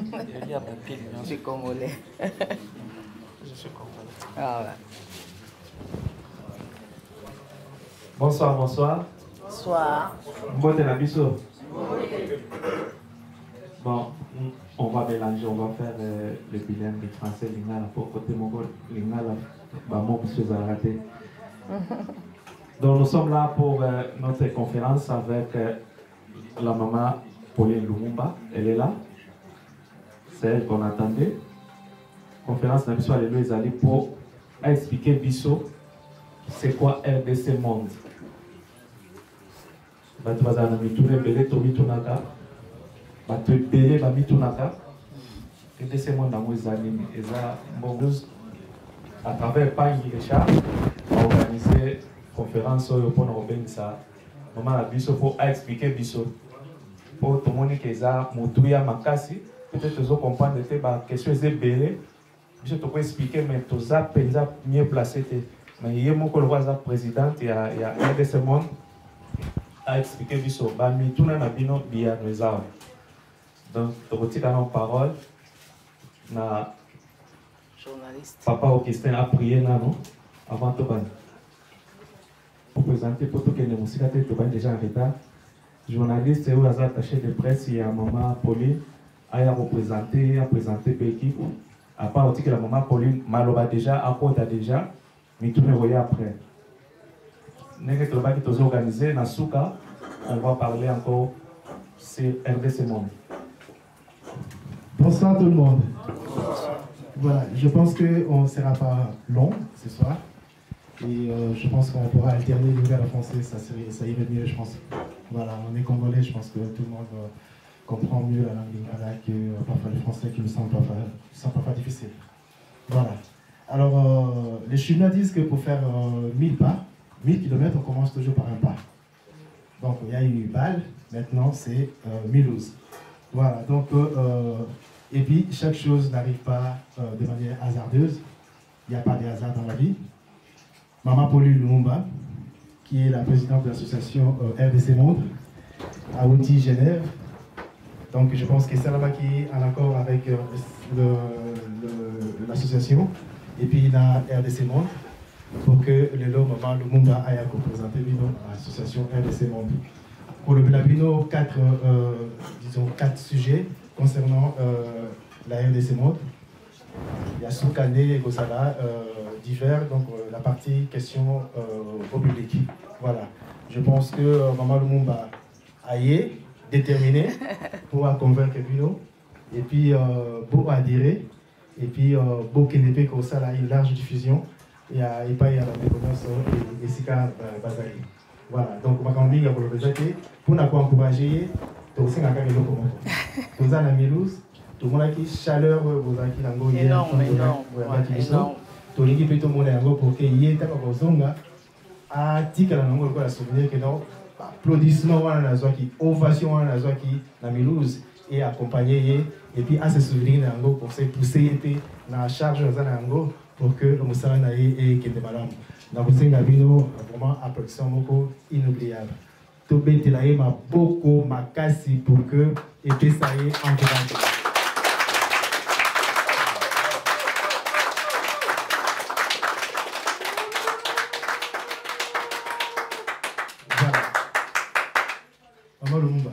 Je suis congolais. Je suis congolais. Ah ouais. Bonsoir, bonsoir. Bonsoir. Bon, on va mélanger, on va faire le bilingue du français, lingala, pour côté mongol, lingala, bamo, monsieur Zarate. Donc nous sommes là pour notre conférence avec la maman Pauline Lumumba. Elle est là. C'est elle qu'on attendait. Conférence n'a pas les allés pour expliquer Bissot c'est quoi RDC Monde. Batu bazana mitune bele to mitunaka. Batu bele ba mitunaka. RDC Monde dans les années eza mbongouz à travers Pangi Richard a organisé conférence pour nous ça. Maman la Bissot pour expliquer Bissot. Pour tout le monde qui est à Moutouya Makasi, peut-être que vous comprenez que la question est belle. Je te peux expliquer, mais tout ça, mieux placé. Mais il y a mon collègue président, il y a un de ces mondes à expliquer Bissot. Mais tout le monde bien nous a. Donc, tu retires nos paroles. Na Journaliste. Papa Augustin a prié non avant de pour présenter pour tout que les musiques étaient déjà en retard. Journaliste et aux attachés de presse, il y a maman Pauline a présenté l'équipe. À part aussi que la maman Pauline Maloba déjà, à quoi déjà, mais tout le monde après. Nous qui organisé, Nasuka, on va parler encore sur RDC Monde. Bonsoir tout le monde. Voilà, je pense qu'on ne sera pas long ce soir. Et je pense qu'on pourra alterner l'univers français, ça irait mieux, je pense. Voilà, on est congolais, je pense que tout le monde comprend mieux la langue lingala que parfois les Français qui ne sont parfois difficiles. Voilà. Alors, les Chinois disent que pour faire 1000 pas, 1000 km, on commence toujours par un pas. Donc, il y a eu Bâle, maintenant c'est Mulhouse. Voilà, donc, et puis chaque chose n'arrive pas de manière hasardeuse. Il n'y a pas de hasard dans la vie. Maman Pauline Lumumba, qui est la présidente de l'association RDC Monde, à Outi, Genève. Donc je pense que c'est là-bas qui est en accord avec l'association et puis la RDC Monde pour que le lot Maman Lumumba aille à représenter l'association RDC Monde. Pour le Blabino, 4 sujets concernant la RDC Monde. Il y a Soukane et Gosala, divers, donc la partie question au public. Voilà. Je pense que Maman Lumumba est déterminée pour convaincre Bino, et puis pour adhérer, et puis pour qu'il n'ait pas ça une large diffusion, et pas y a la méconnaissance et Sika Bazali. Voilà. Donc, ma grande ligue pour nous encourager, tout ça, tout ça, la Milouz. Tout le monde qui chaleur, vous avez qui l'ango énorme. Tout l'équipe plutôt mon ango pour qu'il y ait ta zonga à tika la nango la souvenir que non applaudissement wana na qui ovation wana na qui na Milouz et accompagner et puis à se souvenir nango pour se pousser et na charge na nango pour que le musala na et que de madame na vous ngabino vraiment applaudissement moko inoubliable. Tout betela ma beaucoup makasi pour que et puis ça y est encouragé.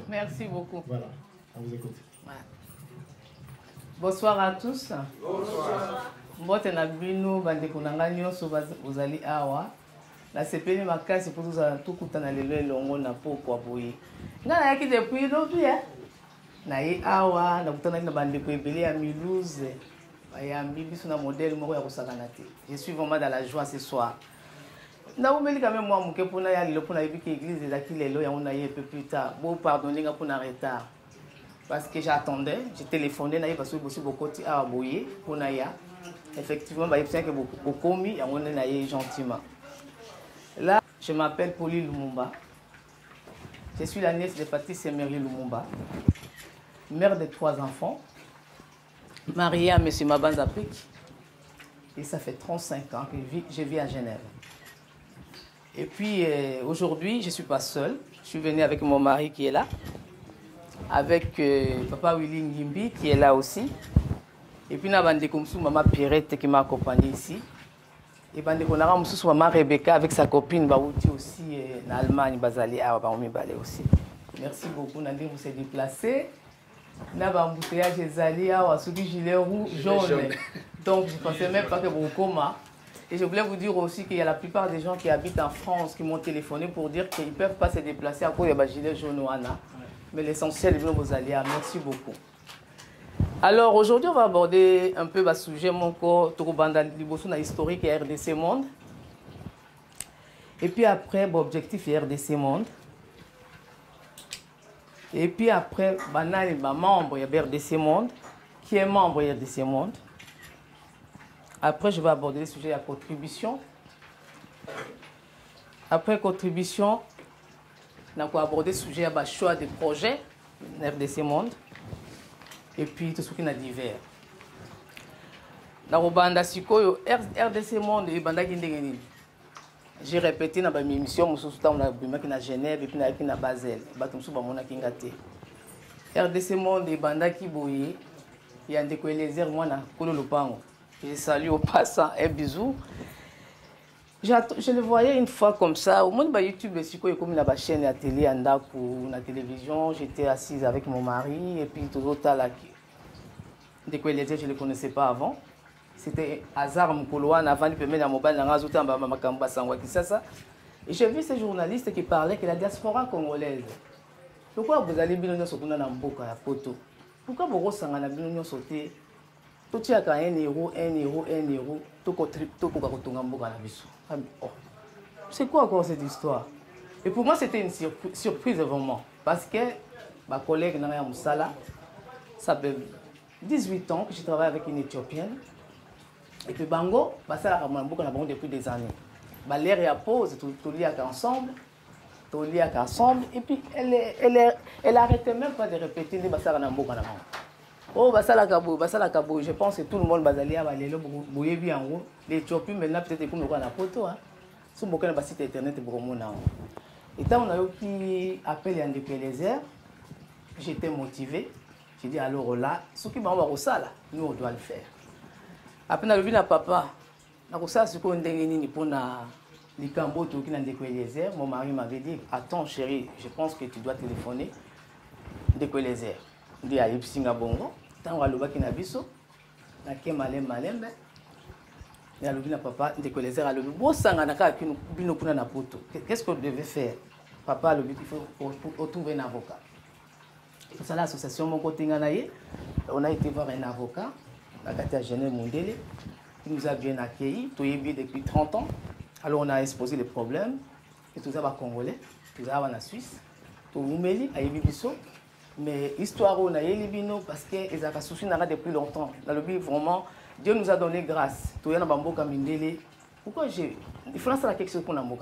Merci beaucoup. Voilà, on vous écoute. Ouais. Bonsoir à tous. Bonsoir. Mbote na bino bandeko nanga nyonso bozali awa. La sepeli makasi pour tout kutana lelo elongo na pokwa boye. Nga na yaki depuis lobby na ye awa na kutana na bandeko ebele ya Mulhouse. Bayambi biso na modèle moko ya kosakana te. Je suis vraiment dans la joie ce soir. Na umeli quand même moi muke pona ya lelo pona yebiki église ezaki lelo ya ona ye un peu plus tard. Bon pardonner nga pona retard. Parce que j'attendais, j'ai téléphoné na ye parce que bossi bokoti a boye pona ya. Effectivement ba yebisa que bokomi ya ona na ye gentiment. Là, je m'appelle Pauline Lumumba. Je suis la nièce de Patrice Emery Lumumba, mère de 3 enfants, mariée à M. Mabanza Pik. Et ça fait 35 ans que je vis à Genève. Et puis aujourd'hui, je ne suis pas seule. Je suis venue avec mon mari qui est là. avec Papa Willy Ngimbi qui est là aussi. Et puis, on a Maman Pierrette qui m'a accompagné ici. Et puis, on a Maman Rebecca avec sa copine Baouti aussi en Allemagne, Bazali, aussi. Merci beaucoup, Nandi, vous s'est déplacé. On a un embouteillage des alliés, ceux qui gilet rouge, jaune. Donc, je ne pensais même pas que vous coma. Et je voulais vous dire aussi qu'il y a la plupart des gens qui habitent en France qui m'ont téléphoné pour dire qu'ils ne peuvent pas se déplacer à cause de gilet jaune. Mais l'essentiel est de vos alliés. Merci beaucoup. Alors aujourd'hui, on va aborder un peu le sujet mon corps, historique et RDC Monde. Et puis après, l'objectif est RDC Monde. Et puis après, banal membre de RDC Monde, qui est membre de RDC Monde. Après, je vais aborder le sujet de la contribution. Après contribution, on va aborder le sujet de choix de projet de RDC Monde. Et puis tout ce qui est divers. Dans le RDC Monde, j'ai répété dans mes émissions, je suis à Genève et puis à Basel. RDC Monde, il y a des coélézères, moi, je salue au passant, un bisou. Je le voyais une fois comme ça, au monde de YouTube, comme la chaîne à télé, à la télévision, j'étais assise avec mon mari et puis tout autres là. Des coélézères, je ne les connaissais pas avant. C'était hasard, Mkoloan, avant de permettre à Mobile, et j'ai vu ces journalistes qui parlaient que la diaspora congolaise. Pourquoi vous allez bien sauter dans le boca à poto? Pourquoi vous ressentez bien sauter? Tout y a 1 euro, 1 euro, 1 euro, tout c'est quoi encore cette histoire? Et pour moi, c'était une surprise vraiment. Parce que ma collègue Naya Moussala, ça fait 18 ans que je travaille avec une Éthiopienne. Et puis Bango, ça a depuis des années. L'air est à pause, tout lié ensemble. Tout lié ensemble. Et puis elle arrêtait même pas de répéter les Bassara Namboka. Oh, Bassala Kabo, je pense que tout le monde va aller à Valélo, Bouye bien en haut. L'Éthiopie, maintenant, peut-être comme on a photo. Si on a un site internet, et quand on a eu qui appelle Yandé Pélézer, j'étais motivé. J'ai dit alors là, ce qui m'a au sala, nous on doit le faire. Après, on a vu papa, on a ce qu'on a pour les cambots qui ont décollé. Mon mari m'avait dit attends chérie, je pense que tu dois téléphoner décollé. Il dit à Ipsinga Bongo, tant on a le bac qui n'a biso, na ke malem malem, et à l'objet papa décollé à l'objet. Bon sang à naka qui nous puna na poto. Qu'est-ce qu'on devait faire? Papa a l'objet qu'il faut trouver un avocat. Pour ça, l'association Mon Côté Nganaye, on a été voir un avocat, la Katia Genève Mondele, qui nous a bien accueillis, tout est bien depuis 30 ans. Alors on a exposé les problèmes, et tout ça va congolais, tout ça va en Suisse, tout Moumeli, à Ibibiso. Mais l'histoire, on a Libino parce qu'ils ont souci depuis longtemps. Dans le but, vraiment, Dieu nous a donné grâce. Tout le monde a dit, pourquoi j'ai. Il faut lancer quelque chose pour nous.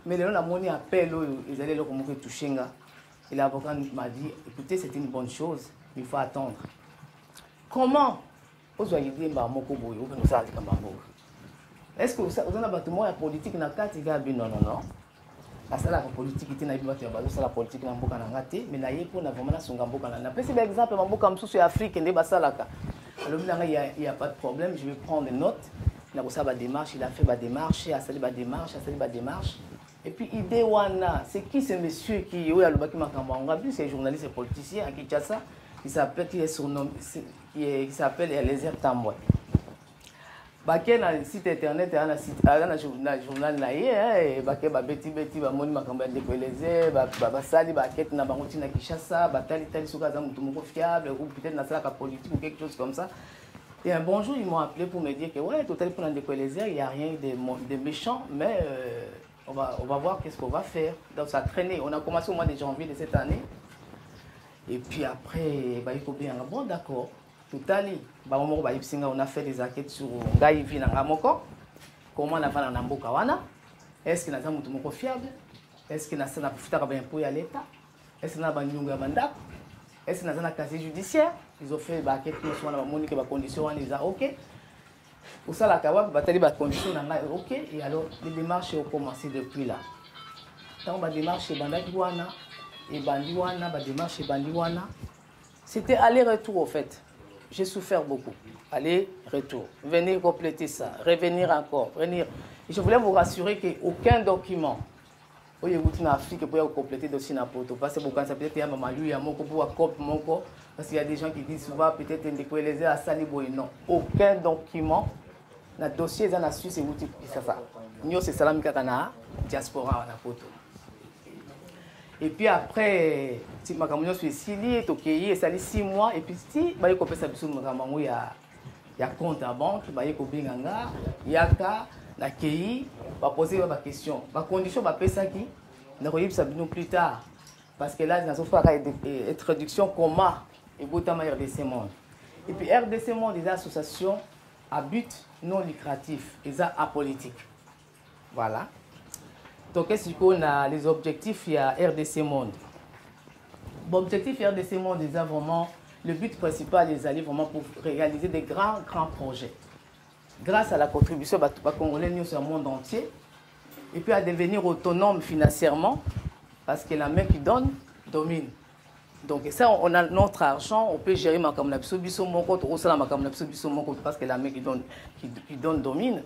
Mais les gens ont appel, ils allaient leur toucher. Et l'avocat m'a dit, écoutez, c'est une bonne chose, mais il faut attendre. Comment vous avez dit, est-ce que vous avez un bâtiment politique dans le cadre de non, non, non. La politique était la politique dans le cadre mais il y a exemple, en Afrique, il n'y a pas de problème, je vais prendre des notes. Il a fait des démarches, il a fait des démarches. Et puis, idée wana, c'est qui ce monsieur qui est le bâtiment Kambanga, c'est un journaliste et politicien à Kinshasa, qui s'appelle Eliezer Tamboué. Baké dans le site internet, dans le journal naïe, baké babeti bamoni makamba décollé, basali baké na bangoti na Kinshasa, batali tali soukaza mutumoko fiable ou peut-être na sala politique ou quelque chose comme ça. Et un bonjour, ils m'ont appelé pour me dire que ouais, total pour décoller, il n'y a rien de méchant, mais on va voir qu'est-ce qu'on va faire. Donc ça a traîné. On a commencé au mois de janvier de cette année. Et puis après, il faut bien. Bon, d'accord. Tout à l'heure, on a fait des enquêtes sur Gaïvi Nangamoko. Comment on a fait dans Namboka wana? Est-ce qu'il y a un fiable? Est-ce qu'il y a un impôt à l'État? Est-ce qu'il y a un est-ce qu'il y a un casier judiciaire? Ils ont fait des enquêtes sur les conditions. Ils ont dit OK. Pour ça, la Kawa, les conditions sont OK. Et alors, les démarches ont commencé depuis là. Quand on démarche chez Bandaki Wana, et Bandiwana, ma démarche et Bandiwana. C'était aller-retour au fait. J'ai souffert beaucoup. Aller-retour. Venir compléter ça, revenir encore, venir. Et je voulais vous rassurer qu'aucun document, pour en Afrique, pour compléter le dossier n'importe parce que ça peut être un maman, il y a mon pour cop mon corps, parce qu'il y a des gens qui disent souvent peut-être les à Saliboy. Non, aucun document. Le dossier dans la Suisse et c'est ça. Nous c'est salam kakana diaspora na poto. Et puis après, si ma camion suis ici, tokéi, ça 6 mois et puis si ba yeko pesa biso mamango ya compte à banque, ba yeko binganga, yaka na kei, ba poser ba question. Ba condition ba pesa ki na koyebisa bino plus tard parce que là dans so fera introduction comment et botama RDC Monde. Et puis RDC Monde des associations à but non lucratif et ça apolitique. Voilà. Donc, qu'est-ce qu'on a les objectifs, il y a RDC Monde. L'objectif RDC Monde, c'est vraiment le but principal, c'est d'aller vraiment pour réaliser des grands projets. Grâce à la contribution de Congolais sur le monde entier, et puis à devenir autonome financièrement, parce que la main qui donne, domine. Donc, ça, on a notre argent, on peut gérer ma kamnapso biso mon compte, ou ça ma kamnapso biso mon compte, parce que la main qui donne domine.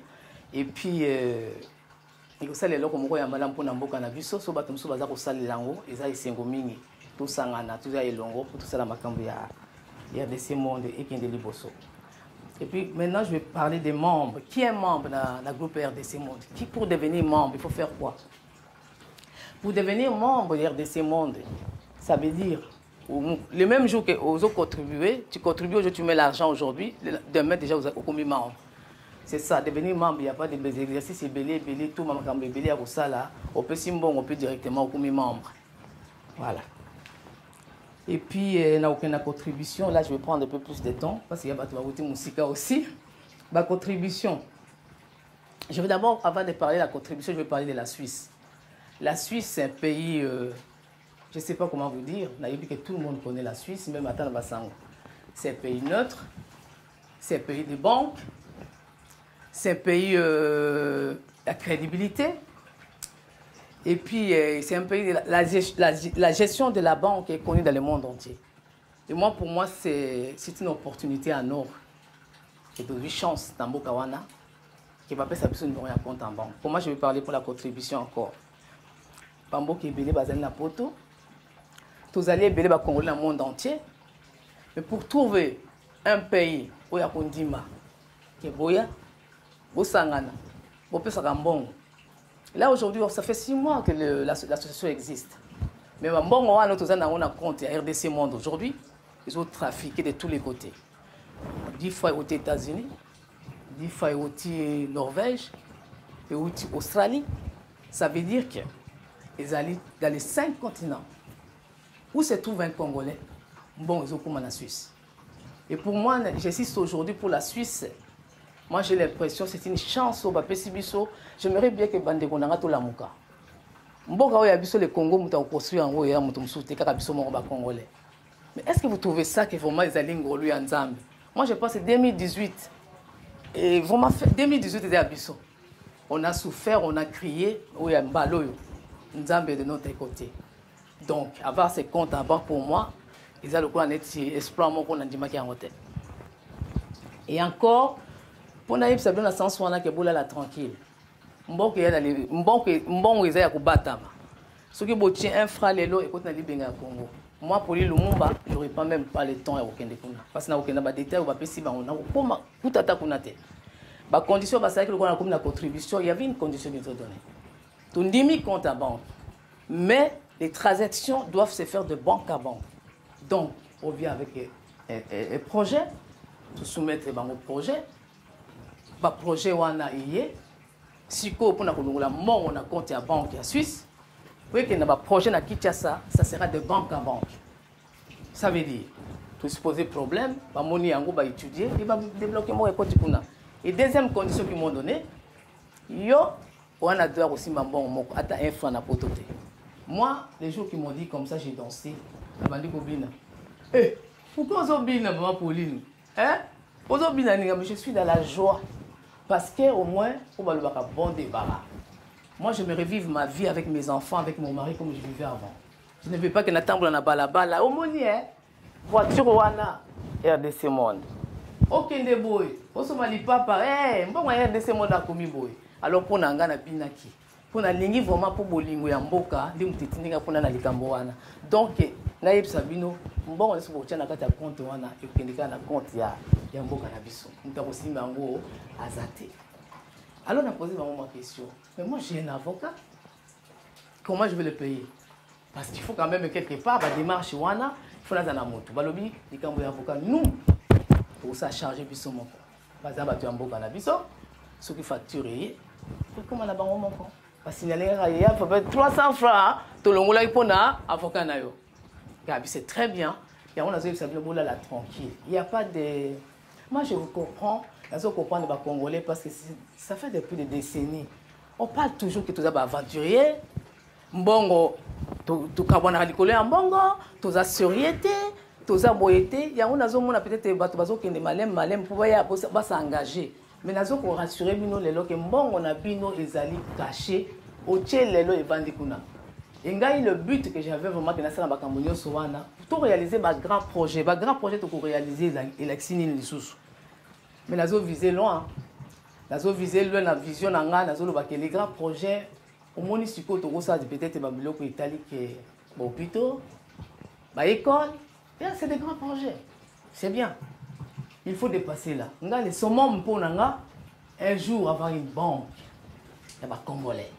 Et puis, et ça les locaux moko ya malam pour namboka na biso, so batum so baza ko salilango, eza isengo mingi, tout sangana, tout ya elongo, pour tout ça la makambo ya RDC Monde et Kende Liboso. Et puis maintenant, je vais parler des membres. Qui est membre dans le groupe RDC Monde? Qui pour devenir membre, il faut faire quoi? Pour devenir membre de RDC Monde, ça veut dire le même jour que aux autres contribuer, tu contribues aujourd'hui, tu mets l'argent aujourd'hui, demain déjà vous êtes commis membre. C'est ça, devenir membre, il n'y a pas de exercices, c'est belé, tout, maman belé à ça là, on peut simbon, on peut directement au commis membre. Voilà. Et puis, il n'y a aucune contribution, là je vais prendre un peu plus de temps, parce qu'il y a de musique aussi. Ma contribution. Je vais d'abord, avant de parler de la contribution, je vais parler de la Suisse. La Suisse, c'est un pays. Je ne sais pas comment vous dire, que tout le monde connaît la Suisse, même à Tanabassango. C'est un pays neutre, c'est un pays de banques, c'est un pays de crédibilité, et puis c'est un pays de la gestion de la banque est connue dans le monde entier. Et moi, pour moi, c'est une opportunité en or, et de chance dans Bokawana, qui va faire ça besoin de compte en banque. Pour moi, je vais parler pour la contribution encore. Pambo qui est belé bazan la poto. Tous allez belé ba Congolais dans le monde entier. Mais pour trouver un pays où il y a Kondima, qui est Boya, Bosangana, Bopesakambong. Là aujourd'hui, ça fait 6 mois que l'association existe. Mais bon, on a compte à RDC Monde aujourd'hui. Ils ont trafiqué de tous les côtés. 10 fois aux États-Unis, 10 fois aux Norvège, et aux Australie. Ça veut dire qu'ils allaient dans les 5 continents. Où se trouve un Congolais? Bon, ils ont comme en Suisse. Et pour moi, j'assiste aujourd'hui pour la Suisse. Moi, j'ai l'impression que c'est une chance au Bapesibiso. J'aimerais bien que Bande Gondanga tout la mouka. Mboka oya biso le Congo muta construire en haut et muta msoute kaka biso mo ba Congolais. Mais est-ce que vous trouvez ça que vraiment ils allaient ngolu en Zambie? Moi, je pense que 2018 et vraiment 2018 était à biso. On a souffert, on a crié, oya mbaloyo. Nzambe de notre côté. Donc, avoir ces comptes en banque pour moi, ils ont le coup en espoir qu'on a dit ma qui en hôtel. Et encore, pour naïf ça donne la sens on a que boula la tranquille. Mbongo ya les mbongo ils a kubatama. Ce qui botient un frère lelo et côté na libenga Congo. Moi pour Lumumba, j'aurais pas même pas le temps à aucun kuna. Parce que na aucun ba détail ou ba pesi ba on a koma kutata kunate. Ba condition ba ça que le qu'on a comme la contribution, il y avait une condition qui était donnée. Tu n'as compte à banque. Mais les transactions doivent se faire de banque à banque. Donc, on vient avec un projet, tout soumettre un projet. Le projet, on a eu. Si on a un compte à banque à Suisse, vous voyez qu'il y a un projet à Kinshasa, ça sera de banque à banque. Ça veut dire, tout se poser problème, on va étudier, il va débloquer mon compte. Et deuxième condition qu'ils m'ont donnée, on a droit aussi un franc à pototer. Moi, les jours qui m'ont dit comme ça, j'ai dansé. Je me dit, pourquoi vous avez maman Pauline? Je suis dans la joie. Parce qu'au moins, on va le bon débarras. Moi, je me revive ma vie avec mes enfants, avec mon mari, comme je vivais avant. Je ne veux pas que natambola na balabala. Omoni, voiture wana RDC Monde. Okende boy. Osomali papa, mbongo RDC Monde akomi boy. Alors pour nanga na pinaki. Pour na lingi vraiment pour bolingo ya mboka, ndi mutitininga pour na likambo wana. Donc na yebisa bino, mbongo leso botia na kati ya compte wana, ekendeka na compte ya mboka na biso. Mutako simba ngo azate. Alors on a posé vraiment ma question. Mais moi j'ai un avocat. Comment je vais le payer? Parce qu'il faut quand même quelque part, la démarche wana, il faut la zana moto. Balobi, les cambo avocat nous pour ça charger biso mon compte. Par exemple, tu as un mboka na biso, ceux qui facturent, comment la banque mon compte? Parce qu'il y a 300 francs, tout le monde là pour na avocat na yo. C'est très bien. Et on a dit que là tranquille. Il n'y a pas de. Moi je vous comprends. Je comprends les Congolais parce que ça fait depuis des décennies. On parle toujours que tous les aventuriers, mbongo, tout kabwana likolo ya mbongo, tous assurieté, tous aboyeté. Il y a on a peut-être bato qui ne malem pour s'engager. Mais nazo ko rassurer bino lelo que mbongo na bino ezali caché au tché lelo et bandikuna. Et le but que j'avais vraiment que na bakambo nyonso wana pour réaliser ba grand projet to réaliser élection ni sous. Mais nazo viser loin. Nazo viser loin la vision nanga nazo lo ba que les grands projets au moni siko to ça peut-être ba biloko italique ba hôpitaux, ba école, c'est des grands projets. C'est bien. Il faut dépasser là. Nga le summum pour nanga un jour avoir une banque ya ba congolais.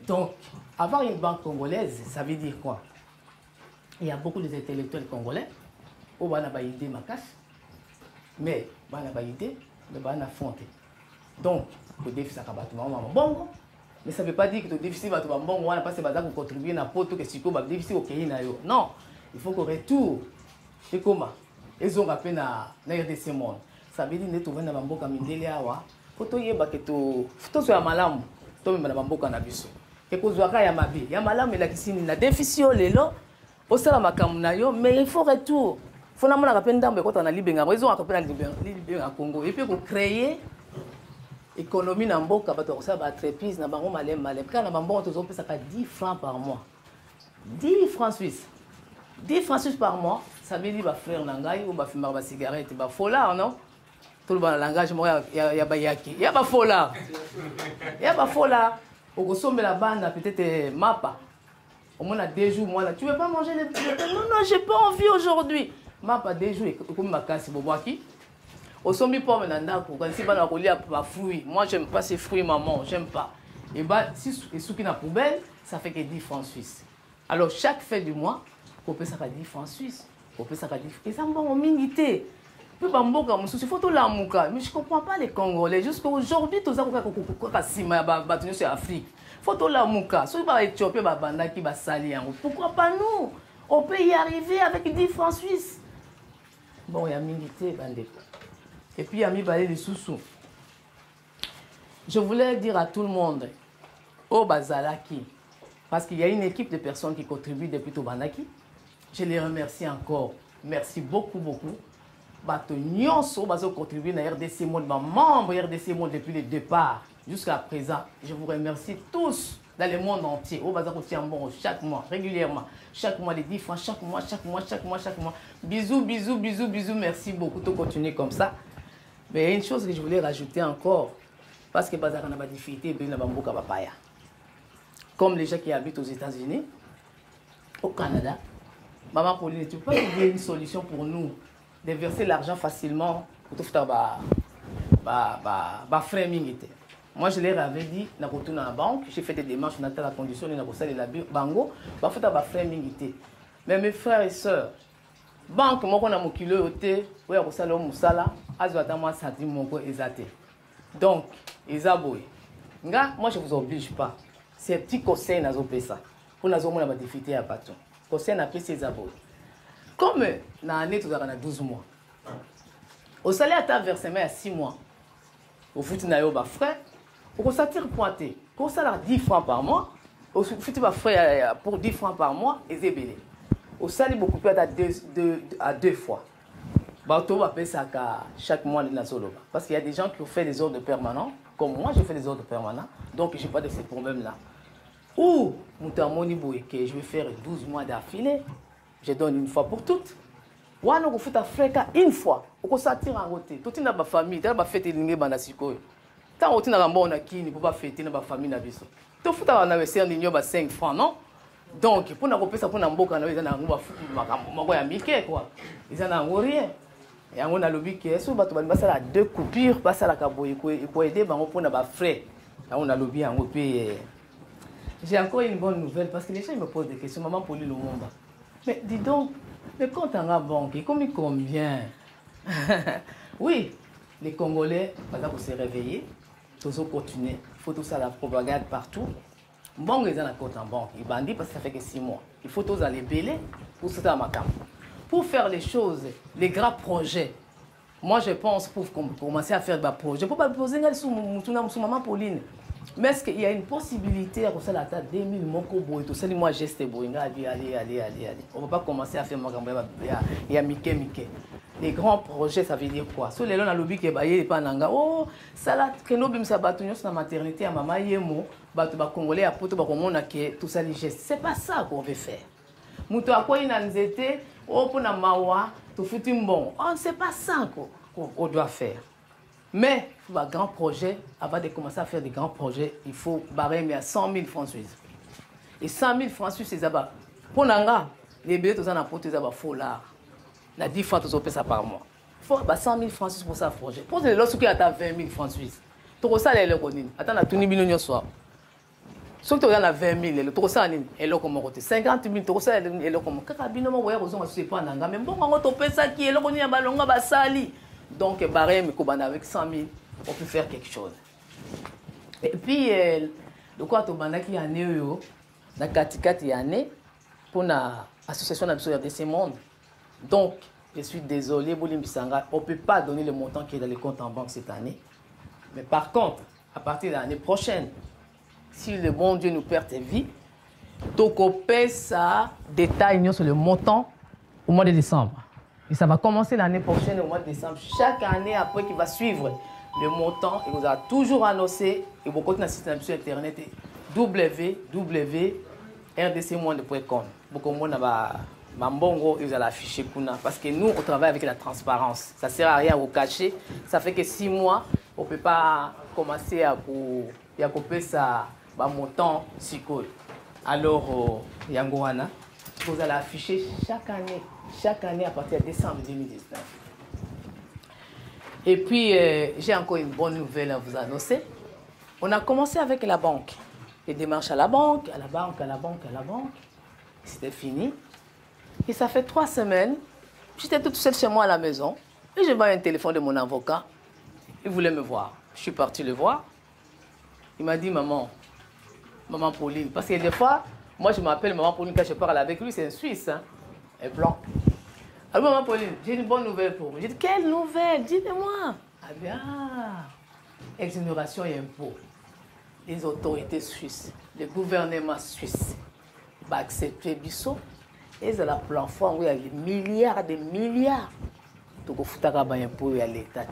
Donc avoir une banque congolaise, ça veut dire quoi? Il y a beaucoup d'intellectuels congolais où on a ba idée ma casse. Mais on a ba idée, mais on a fonté. Donc le déficit ça va bon. Mais ça ne veut pas dire que le déficit va bon, on va passer bazar pour contribuer na poto que si ko ba déficit au Kenya na yo. Non, il faut qu'on retourne. Et comment? Ils ont rappelé na RDC Monde. Ça veut dire que tu vas na mboka mindele awa. Faut yeba que tu so ya malamu. To na mboka na biso. Que ko zwaka ya mabe. Ya malamu la kisini na déficit lelo. Au sala makamu na yo, mais il faut retour. Faut na mona rappelé ndambe ko na libenga. Ils ont rappelé libenga Congo et puis ko créer économie na mboka bato ça ba entreprise na bango malem kana bango to pesa ka 10 francs par mois. 10 francs suisses. 10 francs suisses par mois, ça veut dire ba frère nangai ou ba fumeur ba cigarette, ba fola non? Tout le langage moi ya ba yaki. Ya ba fola. Ya ba fola. Au consomme la bande peut-être mapa. Au moins à 2 jours moi là, tu veux pas manger les non, j'ai pas envie aujourd'hui. Mapa 2 jours comme ma casse boboaki. Au sommet pomme n'andako quand si bana kolia pas fruits. Moi j'aime pas ces fruits maman, j'aime pas. Et bah si et sous qui na poubelle, ça fait que 10 francs suisses. Alors chaque fin du mois, on peut ça 10 francs suisses. On peut ça 10 et ça bon minité. Puis bamboka mususu faut to la muka. Mais je comprends pas les Congolais jusqu'à aujourd'hui tout ça ko sima ba tenir sur Afrique. Faut to la muka. Ceux ba Éthiopie ba banda qui ba sali yango. Pourquoi pas nous? On peut y arriver avec 10 francs suisses. Bon, il y a minité bandeko. Et puis, il y a mis les sous-sous. Je voulais dire à tout le monde, au Bazalaki, parce qu'il y a une équipe de personnes qui contribuent depuis Tobanaki. Je les remercie encore. Merci beaucoup, beaucoup. Bato nyonso bazo contribuer à RDC Monde, membre RDC Monde depuis le départ jusqu'à présent. Je vous remercie tous dans le monde entier. Au Bazar bon chaque mois, régulièrement. Chaque mois, les 10 francs, chaque mois. Bisous, bisous, bisous, bisous. Merci beaucoup de continuer comme ça. Mais il y a une chose que je voulais rajouter encore, parce que Bazar n'a pas de difficulté, comme les gens qui habitent aux États-Unis, au Canada, Maman Pauline, tu peux pas trouver une solution pour nous de verser l'argent facilement pour tout faire framing. Moi, je leur avais dit, je suis dans la banque, j'ai fait des démarches, on a la condition, on a fait la bango, je vais faire framing. Mais mes frères et sœurs, banque, moi, on a mon kilo, on a fait musala, azwatama sati moko ezate. Donc, ezaboy. Moi je vous oblige pas. C'est un petit conseil nazo pesa. Pour nazo mona ba difficulté à patron. Conseil na pesa ezaboy. Comme na année tout na 12 mois. Au salaire ta versement à 6 mois. Au foot na yo ba frais, pour ça tire pointé. Pour ça 10 francs par mois. Au foot ba frais pour 10 francs par mois ezebele. Au salaire beaucoup plus à 2 fois. Bato va payer ça chaque mois dans solo. Parce qu'il y a des gens qui ont fait des ordres permanents, comme moi j'ai fait des ordres permanents, donc je n'ai pas de ces problèmes-là. Ou, je vais faire 12 mois d'affilée. Je donne une fois pour toutes. Ou alors, vous faites Africa une fois. Vous sortir en côté. Tout le monde a ma famille. Tout le monde a fêté l'ingé banasiko. Tant que vous avez un kini pour pas fêter ma famille na biso. Tout le monde a un anniversaire d'igno 5 francs, non? Donc, pour nous repérer ça pour nous mboka na ils ont un ngwa mako ya mike quoi. Ils ont un rien. Et on a lobby que so bato ba sala 2 coupures, ba sala ka boye ko aider bango pour na ba frais. Là on a lobby en paye. J'ai encore une bonne nouvelle parce que les gens me posent des questions. Maman Pauline Lumumba. Mais dis donc, le compte en banque, combien? Oui, les Congolais, pendant qu'on s'est réveillés, tous ont continué. Il faut tout ça la propagande partout. Bon, ils ont un compte en banque. Ils bandit parce que ça fait que 6 mois. Il faut tous aller belé pour ça à ma cam. Pour faire les choses, les grands projets. Moi, je pense pour commencer à faire des projets. Pour pas poser sur maman Pauline. Mais est-ce qu'il y a une possibilité à ça la table 2000 moko boy tout ça moi geste boy allez. On va pas commencer à faire il y a Mike. Les grands projets ça veut dire quoi? Sur les gens dans le lobby qui baye pas nanga oh ça que nous bim ça batunyo sur la maternité à maman yemo batu ba congolais à poto ba komona que tout ça les gestes. C'est pas ça qu'on veut faire. Muto akwa ina nzete oh pour na mawa tout foutu bon. Oh c'est pas ça qu'on doit faire. Mais pour un grand projet, avant de commencer à faire des grands projets, il faut barrer à 100 000 francs suisses. Et 100 000 francs suisses, c'est ça. Pour Nanga, les billets, tout ça, c'est faux là. Il y a 10 francs, tout ça par mois. Il faut 100 000 francs suisses pour ça projet. Pour les lorsqu'il y a 20 000 francs suisses. Tout ça, c'est le connu. Attends, on a tout mis le soir. Sauf que tu as 20 000, tout ça, c'est le comme 50 000, tout ça, c'est le comme. Carabino, moi, je ne sais pas Nanga. Mais bon, on a ça qui est le connu, on a sali. Donc, barème avec 100 000, on peut faire quelque chose. Et puis, de quoi tu as dit dans Katikati année pour l'association de ces mondes. Donc, je suis désolé, on ne peut pas donner le montant qui est dans les comptes en banque cette année. Mais par contre, à partir de l'année prochaine, si le bon Dieu nous perd tes vies, donc on paie ça détail sur le montant au mois de décembre. Et ça va commencer l'année prochaine au mois de décembre. Chaque année après qui va suivre le montant, il vous a toujours annoncé, et vous continuez à système sur internet www.rdcmonde.com. Beaucoup de monde Mambongo, ils allent afficher parce que nous, on travaille avec la transparence. Ça ne sert à rien à vous cacher. Ça fait que 6 mois, on ne peut pas commencer à couper ça, montant, alors, Yangoana, vous allez afficher chaque année à partir de décembre 2019. Et puis, j'ai encore une bonne nouvelle à vous annoncer. On a commencé avec la banque. Les démarches à la banque. C'était fini. Et ça fait 3 semaines, j'étais toute seule chez moi à la maison. Et j'ai eu un téléphone de mon avocat. Il voulait me voir. Je suis partie le voir. Il m'a dit, maman Pauline. Parce que des fois, moi je m'appelle maman Pauline quand je parle avec lui, c'est un Suisse, hein, un blanc. Alors maman Pauline, j'ai une bonne nouvelle pour vous. J'ai dit, quelle nouvelle? Dites-moi. Ah bien, exonération et impôts. Les autorités suisses, le gouvernement suisse, va accepter Bissot. Et c'est la plateforme où il y a des milliards. Donc, il faut que vous impôts à l'État.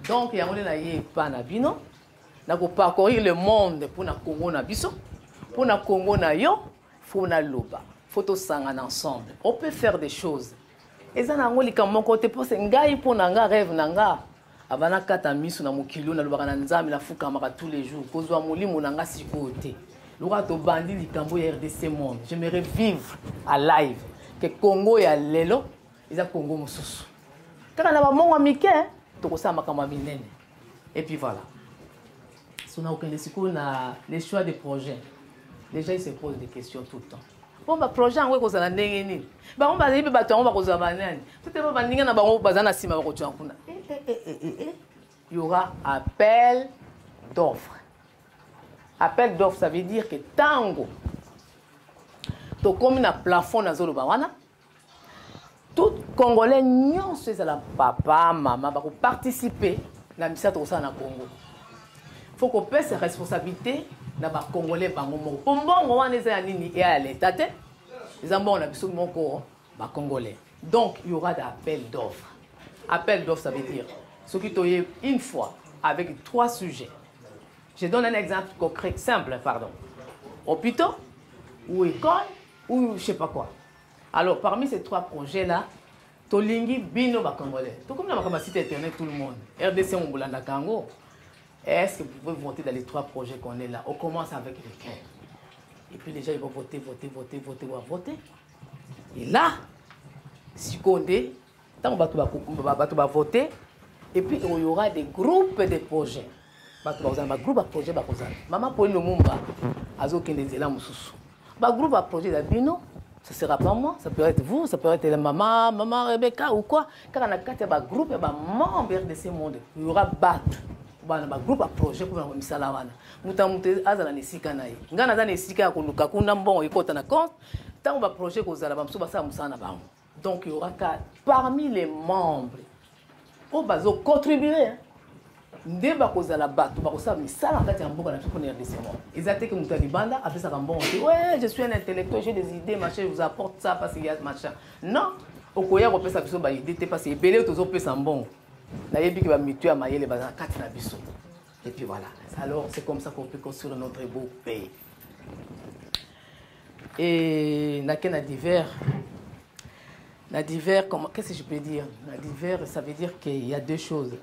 Donc, il y a pas Nabino. Nous avons parcourir le monde pour le Congo Nabiso. Pour le Congo Nayo, il faut na loba. Il faut tous ensemble. On peut faire des choses. Et ça, on a mon côté pour ce ngai pour nanga rêve nanga. Avant kata misu na mokilo na lobaka na nzambe na fuka maka tous les jours. Kozwa molimo nanga sikote. Lora to bandi likambo ya RDC monde. J'aimerais vivre à live que Congo ya lelo, isa Congo mosusu. Kaka na ba mongo mike, to kosa makama minene. Et puis voilà. Si on a aucun na les choix des projets. Les gens ils se posent des questions tout le temps. Bon ba projet ngwe ko zala ndenge nini. Ba on ba libi ba to on ba ko zaba nani. Tout est ba ninga na ba ko bazana sima ba ko twa kuna. Il y aura appel d'offres. Appel d'offres, ça veut dire que tango, to comme un plafond dans le bawana, tout Congolais n'ont pas papa, maman, va participer à la mission de Congo. Il faut qu'on paie ses responsabilités dans les Congolais. Pour moi, on est à l'État. Les Congolais. Donc, il y aura des appels d'offres. Appel d'offres, ça veut dire ce qui t'a eu une fois avec 3 sujets. Je donne un exemple concret, simple, pardon. Hôpitaux, ou école, ou je ne sais pas quoi. Alors, parmi ces 3 projets-là, Tolingi Bino Congolais. Tout comme dans ma site internet, tout le monde. RDC Mboulanda Kango. Est-ce que vous pouvez voter dans les 3 projets qu'on est là? On commence avec lesquels? Et puis les gens ils vont voter. Et là, si Condé, tant on va voter, et puis il y aura des groupes de projets. Groupe de projets, maman pour le Mumba, Azo Kendezela Moussou. Groupe de projets d'Abino. Ça ne sera pas moi, ça peut être vous, ça peut être la maman Rebecca ou quoi. Car on a 4 groupes, il y a des membres de ce monde. Il y aura un groupe de projet pour nous faire ça. Nous avons des sika na. Nous avons des sika pour nous kakuna bon et côté na compte. Tant on projet que ça donc il y aura parmi les membres, on va contribuer. Nde bakozala bato bakosala misala na kati ya mboka na biso pona RDC mo ezate ke mutu alibanda apesaka mbongo te ouais je suis un intellectuel j'ai des idées machin je vous apporte ça parce qu'il y a machin non okoya kopesa biso ba idée te parce ebele tozopesa mbongo nayebi ke ba mitu ya mayele bazala kati na biso et puis voilà alors c'est comme ça qu'on peut construire notre beau pays et na divers qu'est-ce que je peux dire na divers ça veut dire qu'il y a 2 choses.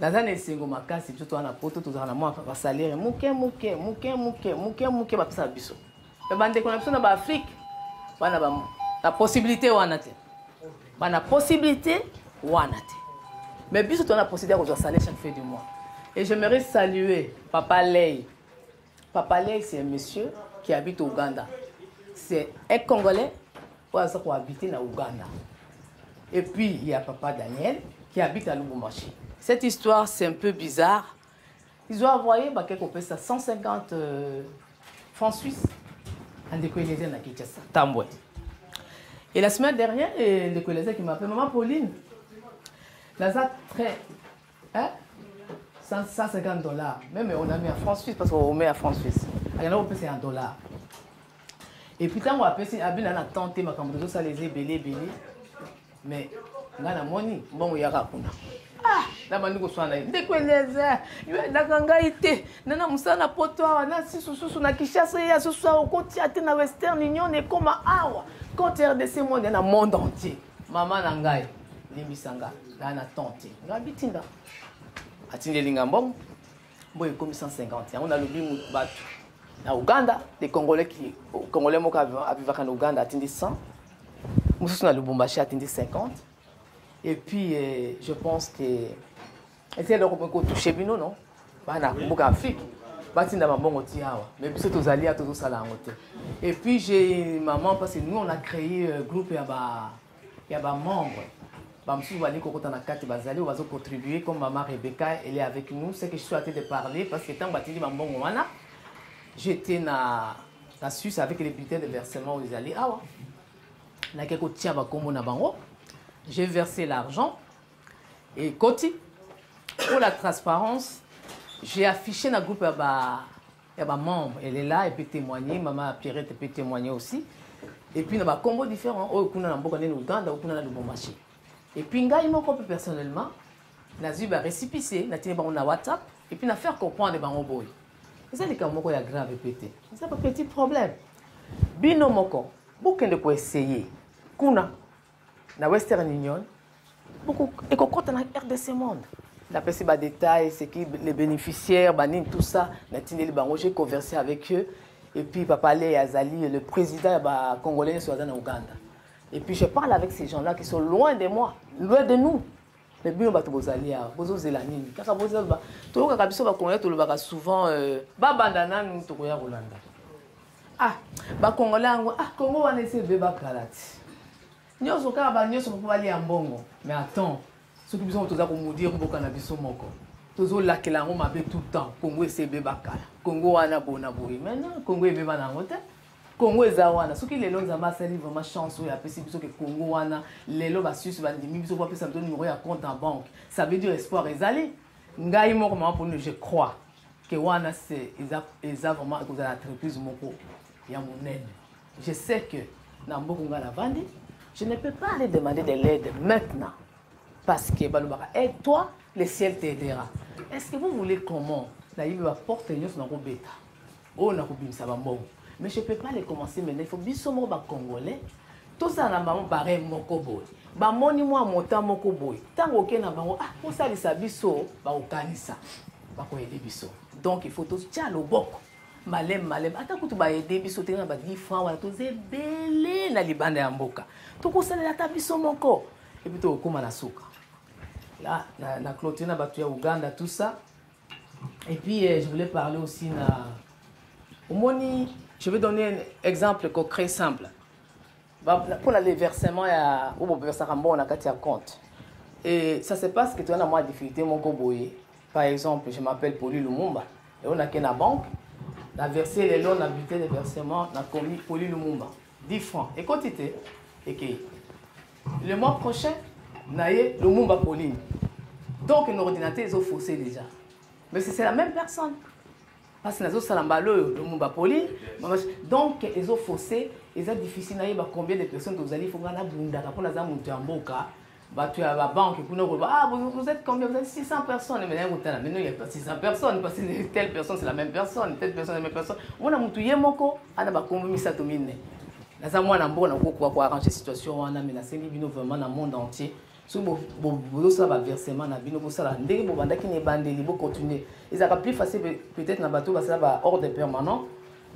Dans un single makasi tout on a poto tout on a moins un salaire muke ba pesa biso mais bande connexion na ba Afrique bana ba la possibilité wanate bana possibilité wanate mais biso on a possibilité de salaire chaque fin du mois et j'aimerais saluer Papa Ley c'est un monsieur qui habite au Ouganda c'est un Congolais qui habite au Ouganda et puis il y a Papa Daniel qui habite à Lubumbashi. Cette histoire, c'est un peu bizarre. Ils ont envoyé quelque chose 150 francs suisses en décollésé à Kinshasa, Tamboué. Et la semaine dernière, le décollésé qui m'a appelé Maman Pauline, là, ça très. Hein? 150 $. Même on a mis en francs suisses parce qu'on met en francs suisses. Il y en a c'est en dollars. Et puis, quand on a appelé, on a tenté, ça les est belé. Mais, on a money, bon, il y a rapuna. Ah, la manduko swana ndekweleza ywe nakanga ite nana musana poto awa na susu na Kinshasa ya susu okoti ate na Western Union et comme awa côté RDC monde na monde entier maman na ngai limisanga na tante ngabitinda atinde lingambong boy comme 150 on a le bimu batu na Uganda les Congolais moka avivaka na Uganda atinde 100 mususu na Lubumbashi atinde 50. Et puis, je pense que essayez de toucher Bino, non? En Afrique, mais puis c'est aux alliés, tous aux alliés. Et puis, j'ai une maman, parce que nous, on a créé un groupe, il y a des membres. Je vais contribuer comme maman Rebecca, elle est avec nous. C'est que je suis en train de parler, parce que tant que j'étais en Suisse avec les bulletins de versement aux alliés. J'ai versé l'argent et côté pour la transparence, j'ai affiché dans le groupe il y a des membres, elle est là, elle peut témoigner, maman Pierrette peut témoigner aussi. Et puis il y a des combos différents, au Ouganda, au Lubumbashi. Et puis moi personnellement, j'ai eu un récipicé, j'ai un WhatsApp et puis j'ai fait comprendre des boy. C'est ça qui est grave pété. C'est un petit problème. Bino moko, beaucoup de quoi essayer. Kuna na Western Union, beaucoup et qu'on compte dans RDC monde. La personne des détails, c'est qui les bénéficiaires, tout ça. J'ai conversé avec eux. Et puis Papa Ley Azali, le président congolais soit en Ouganda. Et puis je parle avec ces gens-là qui sont loin de moi, loin de nous. Mais bien on va aller à Bozozelani. Car tout le monde va connaître tout le monde souvent bandana nous to ya Rolanda. Ah, ba Congolais Congo va laisser beba kalati. Nyoso ka ba nyoso pour aller en bongo. Mais attends, ce qui besoin toza ko mudir mboka na biso moko. Tozo lakela ngo mabe tout le temps. Congo ese beba kala. Congo wana bona boyi. Maintenant Congo e beba na ngote. Congo eza wana. Ce qui les longs zamba sali vraiment chance ya pesi biso que Congo wana lelo ba susu ba ndimi biso ba pesa mto numéro ya compte en banque. Ça veut dire espoir ezali. Ngai moko mama pour nous je crois que wana c'est eza vraiment que la entreprise moko ya monene. Je sais que na mboka ngala vandi. Je ne peux pas aller demander de l'aide maintenant. parce que et toi, le ciel t'aidera. Est-ce que vous voulez comment? La porte na robeta. Oh na robimisa bambo. Mais je ne peux pas les commencer maintenant. Il faut bisomo ba congolais. Tout ça na maman pareil moko boy. Ba moni moi monta moko boy. Tango ke na bango pour ça les biso ba okanisa. Ba ko aider biso. Donc il faut tous tia loboko. Malem ata kutu ba aider biso te na ba 10 francs wala to zebele na libanda ya mboka. To ko sala ta biso moko. Et puis to koma na suka. Là na clôture na batu ya Uganda tout ça. Et puis je voulais parler aussi au moni. Je vais donner un exemple concret simple. Pour les versements, il y a un compte. Et ça se passe que tu as une difficulté, mon coboy. Par exemple, je m'appelle Poli Lumumba. Et on a qu'une banque. On a versé les lots, on a buté les versements, on a commis Poli Lumumba. 10 francs. Et quantité. Et le mois prochain, on a eu Lumumba Poli. Donc, nos ordinateurs, ils ont faussé déjà. Mais c'est la même personne. Parce que nous avons le Mumba Poli. Donc, ils ont faussé. Ils ont difficile de combien de personnes vous allez faire la bunda pour la Zamoutamboka. Tu as la banque pour nous. Vous êtes combien? Vous êtes 600 personnes. Mais maintenant, il n'y a pas 600 personnes. Parce que telle personne, c'est la même personne. Telle personne, c'est la même personne. On a moutouillé moko. On a combien de satomine. Nous avons arranger la situation. On a menacé vraiment dans le monde entier. Si vous avez un versement, vous avez continuer. Ils ont plus facile peut-être dans le bateau parce que c'est ordre permanent.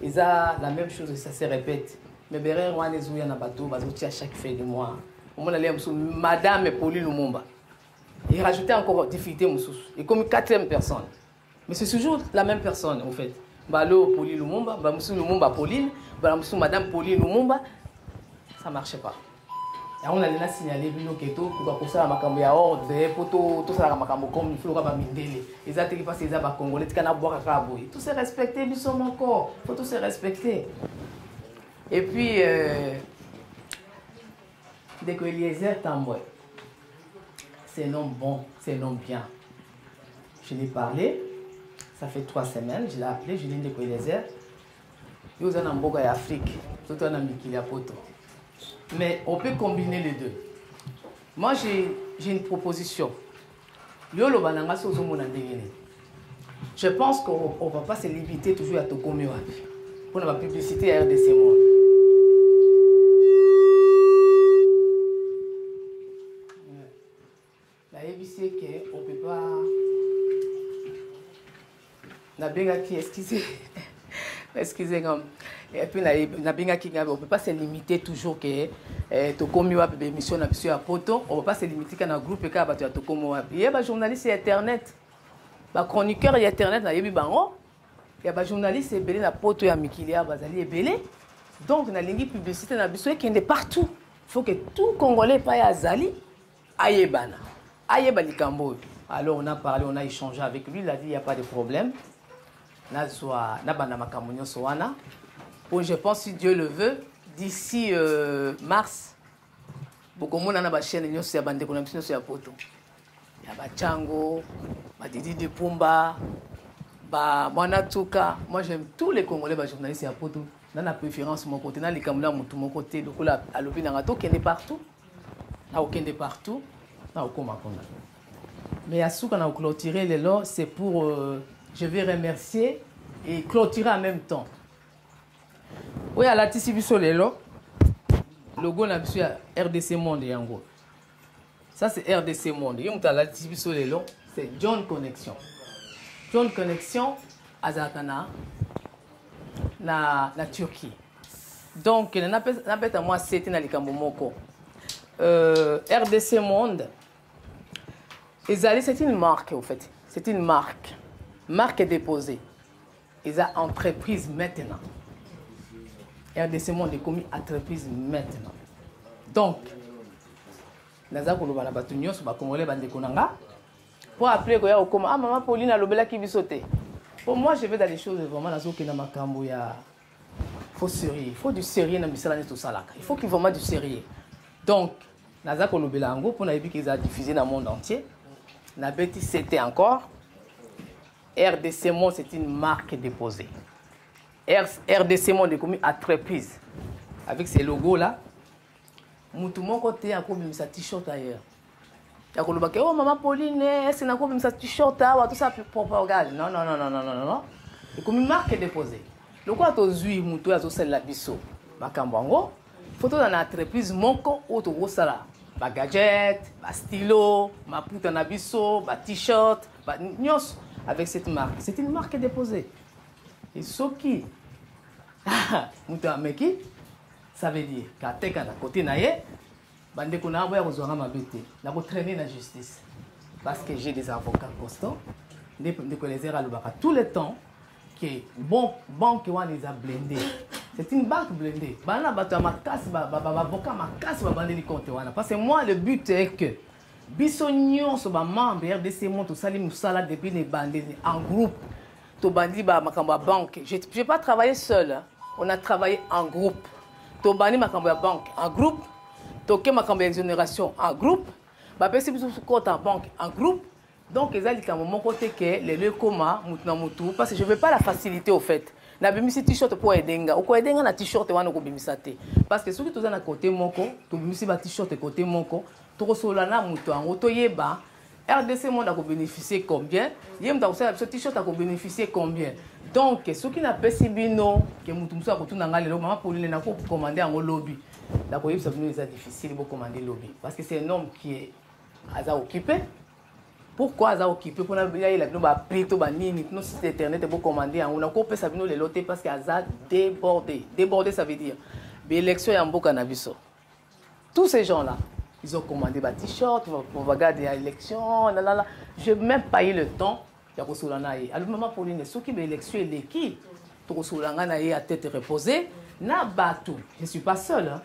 Ils ont la même chose et ça se répète. Mais derrière moi, les ouïes dans le bateau, à chaque fin de mois. Madame Poli Lumumba. Ils rajoutaient encore difficulté. Et comme 4e personne. Mais c'est toujours la même personne en fait. Balo Poli Lumumba, Lumumba Pauline, Madame Poli Lumumba. Ça ne marchait pas. Et on a signalé que tout pour ça la ordre pour tout ça comme il faut pas mindele les attaques parce qu'ils ont congolais qui na boire kaboy tout se respecter ils sont encore faut tout se respecter et puis dès que Eliezer Tamboué c'est un nom bon c'est un nom bien je l'ai parlé ça fait 3 semaines je l'ai appelé je l'ai dit que Eliezer il y a un mboka Afrique tout un ami qui a poto. Mais on peut combiner les deux. Moi, j'ai une proposition. Je pense qu'on ne va pas se limiter toujours à Tokomi Wapi. Pour la publicité à RDC Monde. La ABC, on ne peut pas... La Bengaki, excusez-moi. Et puis, on ne peut pas se limiter toujours que Tokomi Wapi, émission à Poto. On ne peut pas se limiter qu'à un groupe qui a Tokomi Wapi. Il y a des journalistes sur Internet. Des chroniqueurs sur Internet. Il y a des journalistes qui sont à Poto et à Mikilia. Donc, on a une publicité qui est partout. Il faut que tout Congolais paye à Zali. Ayebana. Ayebali Kambo. Alors, on a parlé, on a échangé avec lui. Il a dit qu'il n'y a pas de problème. Je pense, si Dieu le veut, d'ici mars, beaucoup de monde a une chaîne de connexion sur Poto. Il y a Bachango, Didi de Pumba, Mwanatuka. Moi, j'aime tous les Congolais journalistes à Poto. Dans la préférence, mon côté, dans les Camerounais, mon côté, le coup à l'Obinangato, qui est partout. Il n'y a aucun de partout. Il n'y a aucun Makonda. Mais à ce qu'on a clôturé les lots, c'est pour. Je vais remercier et clôturer en même temps. Oui, à la Tissibiso Lelo, le logo na biso ya RDC Monde yango. Ça c'est RDC Monde. Yom ta la Tissibiso Lelo, c'est John Connection. John Connection azakana na Turquie. Donc na peta moi c'était na likambo moko. RDC Monde. C'est une marque en fait. C'est une marque. Marque déposée. Ils ont entreprise maintenant. RDC Monde est commis entreprise maintenant. Donc, nous avons pour appeler Maman Pauline a l'obéla qui sauter. Pour moi, je vais dans les choses vraiment il faut sérieux. Il faut du sérieux dans tout ça. Il faut qu'il y ait vraiment du sérieux. Donc, nous avons l'obéla pour nous qu'ils ont diffusé dans le monde entier. Nous avons dit c'était encore. RDC Monde, c'est une marque déposée. RDC Monde est comme une entreprise. Avec ces logos-là, tout le monde a mis sa t-shirt ailleurs. Ya koloba ke oh maman Pauline, est-ce na ko bimisa t-shirt awa tout ça pour regarder. Non non non non non non non. Et comme marque déposé. Le quoi to zui muto ya zo sala biso. Makambo ngo. Photo dans l'entreprise moko auto sala. Ba gadget, ba stylo, ma puta na biso, ba t-shirt, ba nyos avec cette marque. C'est une marque déposée. Et ce qui muto ameki ça veut dire qu'à teka na côté na ye bande ko na boya kozwanga mabete na ko traîner la justice parce que j'ai des avocats constants de les alobaka tout le temps que bon banque wana les a blindé. C'est une banque blindée. Bana bato makasi avocat makasi ba bande li compte wana parce que moi le but est que biso nyonso ba membre RDC monto sali musala depuis les bandés en groupe to bandi ba makambo banque. J'ai pas travaillé seul, hein. On a travaillé en groupe. To bandi makambo ya banque en groupe. Toké makambo exonération en groupe. Ba pesi biso compte en banque en groupe. Donc ezali ka mon côté que les le coma mutna mutu parce que je veux pas la facilité au fait. Na bimisi t-shirt pour edenga. Oko edenga na t-shirt wana ko bimisa te. Parce que soki toza na côté moko, to bimisi ba t-shirt côté moko, to kosola na mutu en auto yeba. RDC monde a bénéficié combien? Yem ta osala ce t-shirt a bénéficié combien? Donc ce qui n'a pas si bino que mutu musa ko tuna ngale lo maman Pauline na ko commander en lobby. D'accord, ça nous est difficile de commander lobby parce que c'est un homme qui est occupé. Pourquoi a occupé pour il a prix to banini no site internet pour commander on a coupé ça vient les loter parce que a débordé ça veut dire l'élection ya mboka na biso. Tous ces gens là ils ont commandé des t-shirts pour regarder l'élection là j'ai même pas eu le temps ya ko solana yi alors maman Pauline ce qui l'élection est l'équipe to solanga na yi à tête reposée na batou je suis pas seul hein.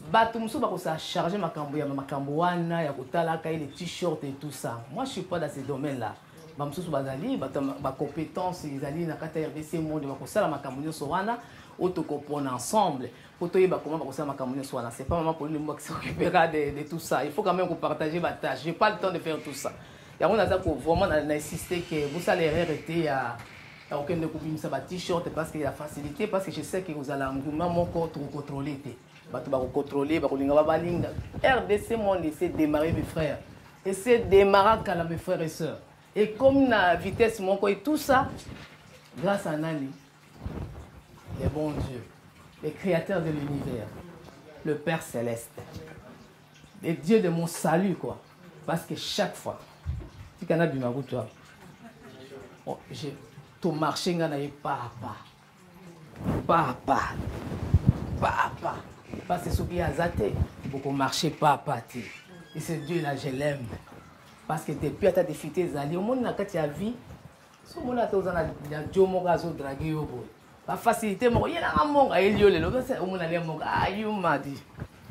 Batou muso ba ko sa charger makambo ya makambo wana ya kotala ka les t-shirts et tout ça. Moi je suis pas dans ces domaines là. Ba muso bazali ba compétences ils ali na kata RDC monde ba ko sala makambo nyoso wana auto comprendre ensemble. Pour to yeba comment ba ko sala makambo nyoso wana. C'est pas maman pour lui qui s'occupera de tout ça. Il faut quand même qu'on partager ma tâche. J'ai pas le temps de faire tout ça. Ya on a ça pour vraiment insister que vous allez arrêter à aucun de couper ça ba t-shirt parce qu'il y a facilité parce que je sais que vous allez engouement mon corps trop contrôler. Bato ba contrôler ba kolinga ba balinga RDC monde essaie de démarrer mes frères essaie de démarrer kala mes frères et sœurs et comme na vitesse mon et tout ça grâce à Nani le bon Dieu le créateur de l'univers le Père céleste le Dieu de mon salut quoi parce que chaque fois tu kana bima toi oh j'ai tout marché ngana y papa parce que ce qui a zaté, beaucoup marcher pas à partir. Et ce Dieu là, je l'aime. Parce que depuis à ta défité, au monde n'a qu'à ta vie. Ce monde a tous un Dieu mon gars dragué au bout. La facilité, mon il y a un monde à Elio le lobe, c'est au monde aller mon gars. Aïe m'a dit.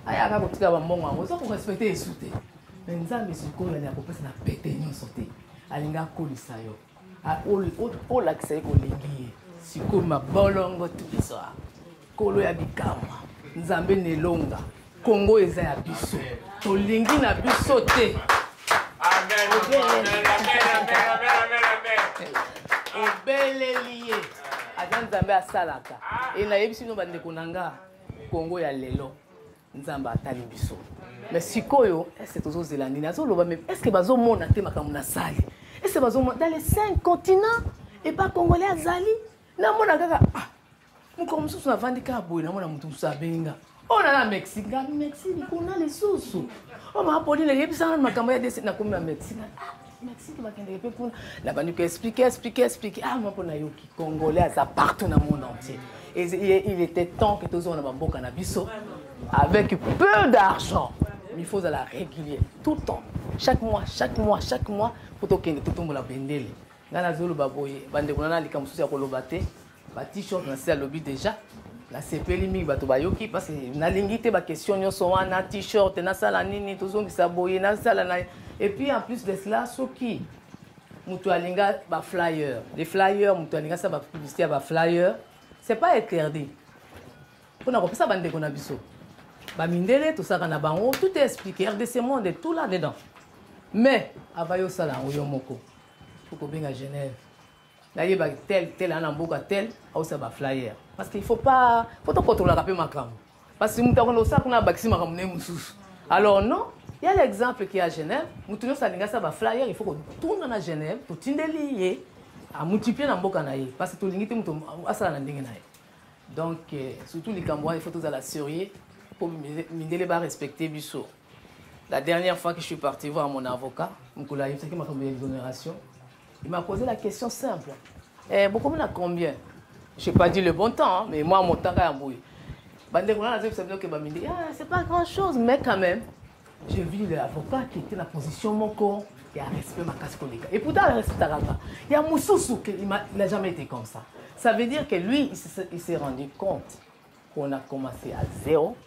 Aïe à côté de mon gars, on doit respecter et sauter. Mais nous avons ce qu'on a la population n'a pété non sauter. Alinga kolisayo. A all accès au légué. Si comme ma bolongo tout le soir. Kolo ya bikama. Nzambe nelonga Congo eza ya biso tolingi na biso te obeleli ye aza nzambe asalaka e nayebi sino bandeko na nga Congo ya lelo nzambe atali biso mais sikoyo est-ce tozozela nini azoloba mais est-ce que bazomona te makambo na sali est-ce que bazomona dans les 5 continents et pas congolais azali namona kaka moko mususu na vandika boye na mona mutu mususu abenga ona na Mexique kuna lisusu o ma Pauline le yebisa na makambo ya desi na komi na Mexique Mexique bakende pe kuna la banu ko expliquer moi pona yoki congolais ça partout dans le monde entier et il était temps que tous on a bamboka na biso avec peu d'argent mais il faut la régulier tout le temps chaque mois pour tokende tout tombola bendele ngana zolo baboye bande kuna na lika mususu ya kolobate ba t-shirt na c'est lobby déjà la CPL mi bato bayoki parce que na lingité ba question nyoso wana t-shirt na sala nini tozongi saboye na sala na et puis en plus de cela soki mutu alinga ba flyer les flyers mutu alinga ça ba publicité ba flyer c'est pas interdit pona ko pesa bande kona biso ba mindele tout ça kana bango tout est expliqué RDC monde tout là dedans mais avayo sala oyo moko faut ko benga Genève d'ailleurs tel en amboka tel au ça va flyer parce qu'il faut pas faut contrôler un peu ma cam parce que mutu kono ça kuna bakisi makamune mususu alors non Il y a l'exemple qui est à Genève. Nous tenons ça ba flyer, il faut qu'on tourne à Genève pour tindeli à multiplier dans boka naïe parce que tout l'ingité muto asala na ndenge naïe. Donc surtout les Camerounais, il faut tous à la surveiller pour m'aider à respecter biso. La dernière fois que je suis parti voir mon avocat, Mkoula, il m'a fait une exonération. Il m'a posé la question simple. Beaucoup on a combien? Je n'ai pas dit le bon temps, hein, mais moi mon temps a embrouillé. C'est pas grand chose, mais quand même, j'ai vu l'avocat qui était dans la position mon corps, il y a un respect ma casse collègue. Et pourtant, il respect il y a Moussoussou qui n'a jamais été comme ça. Ça veut dire que lui, il s'est rendu compte qu'on a commencé à 0,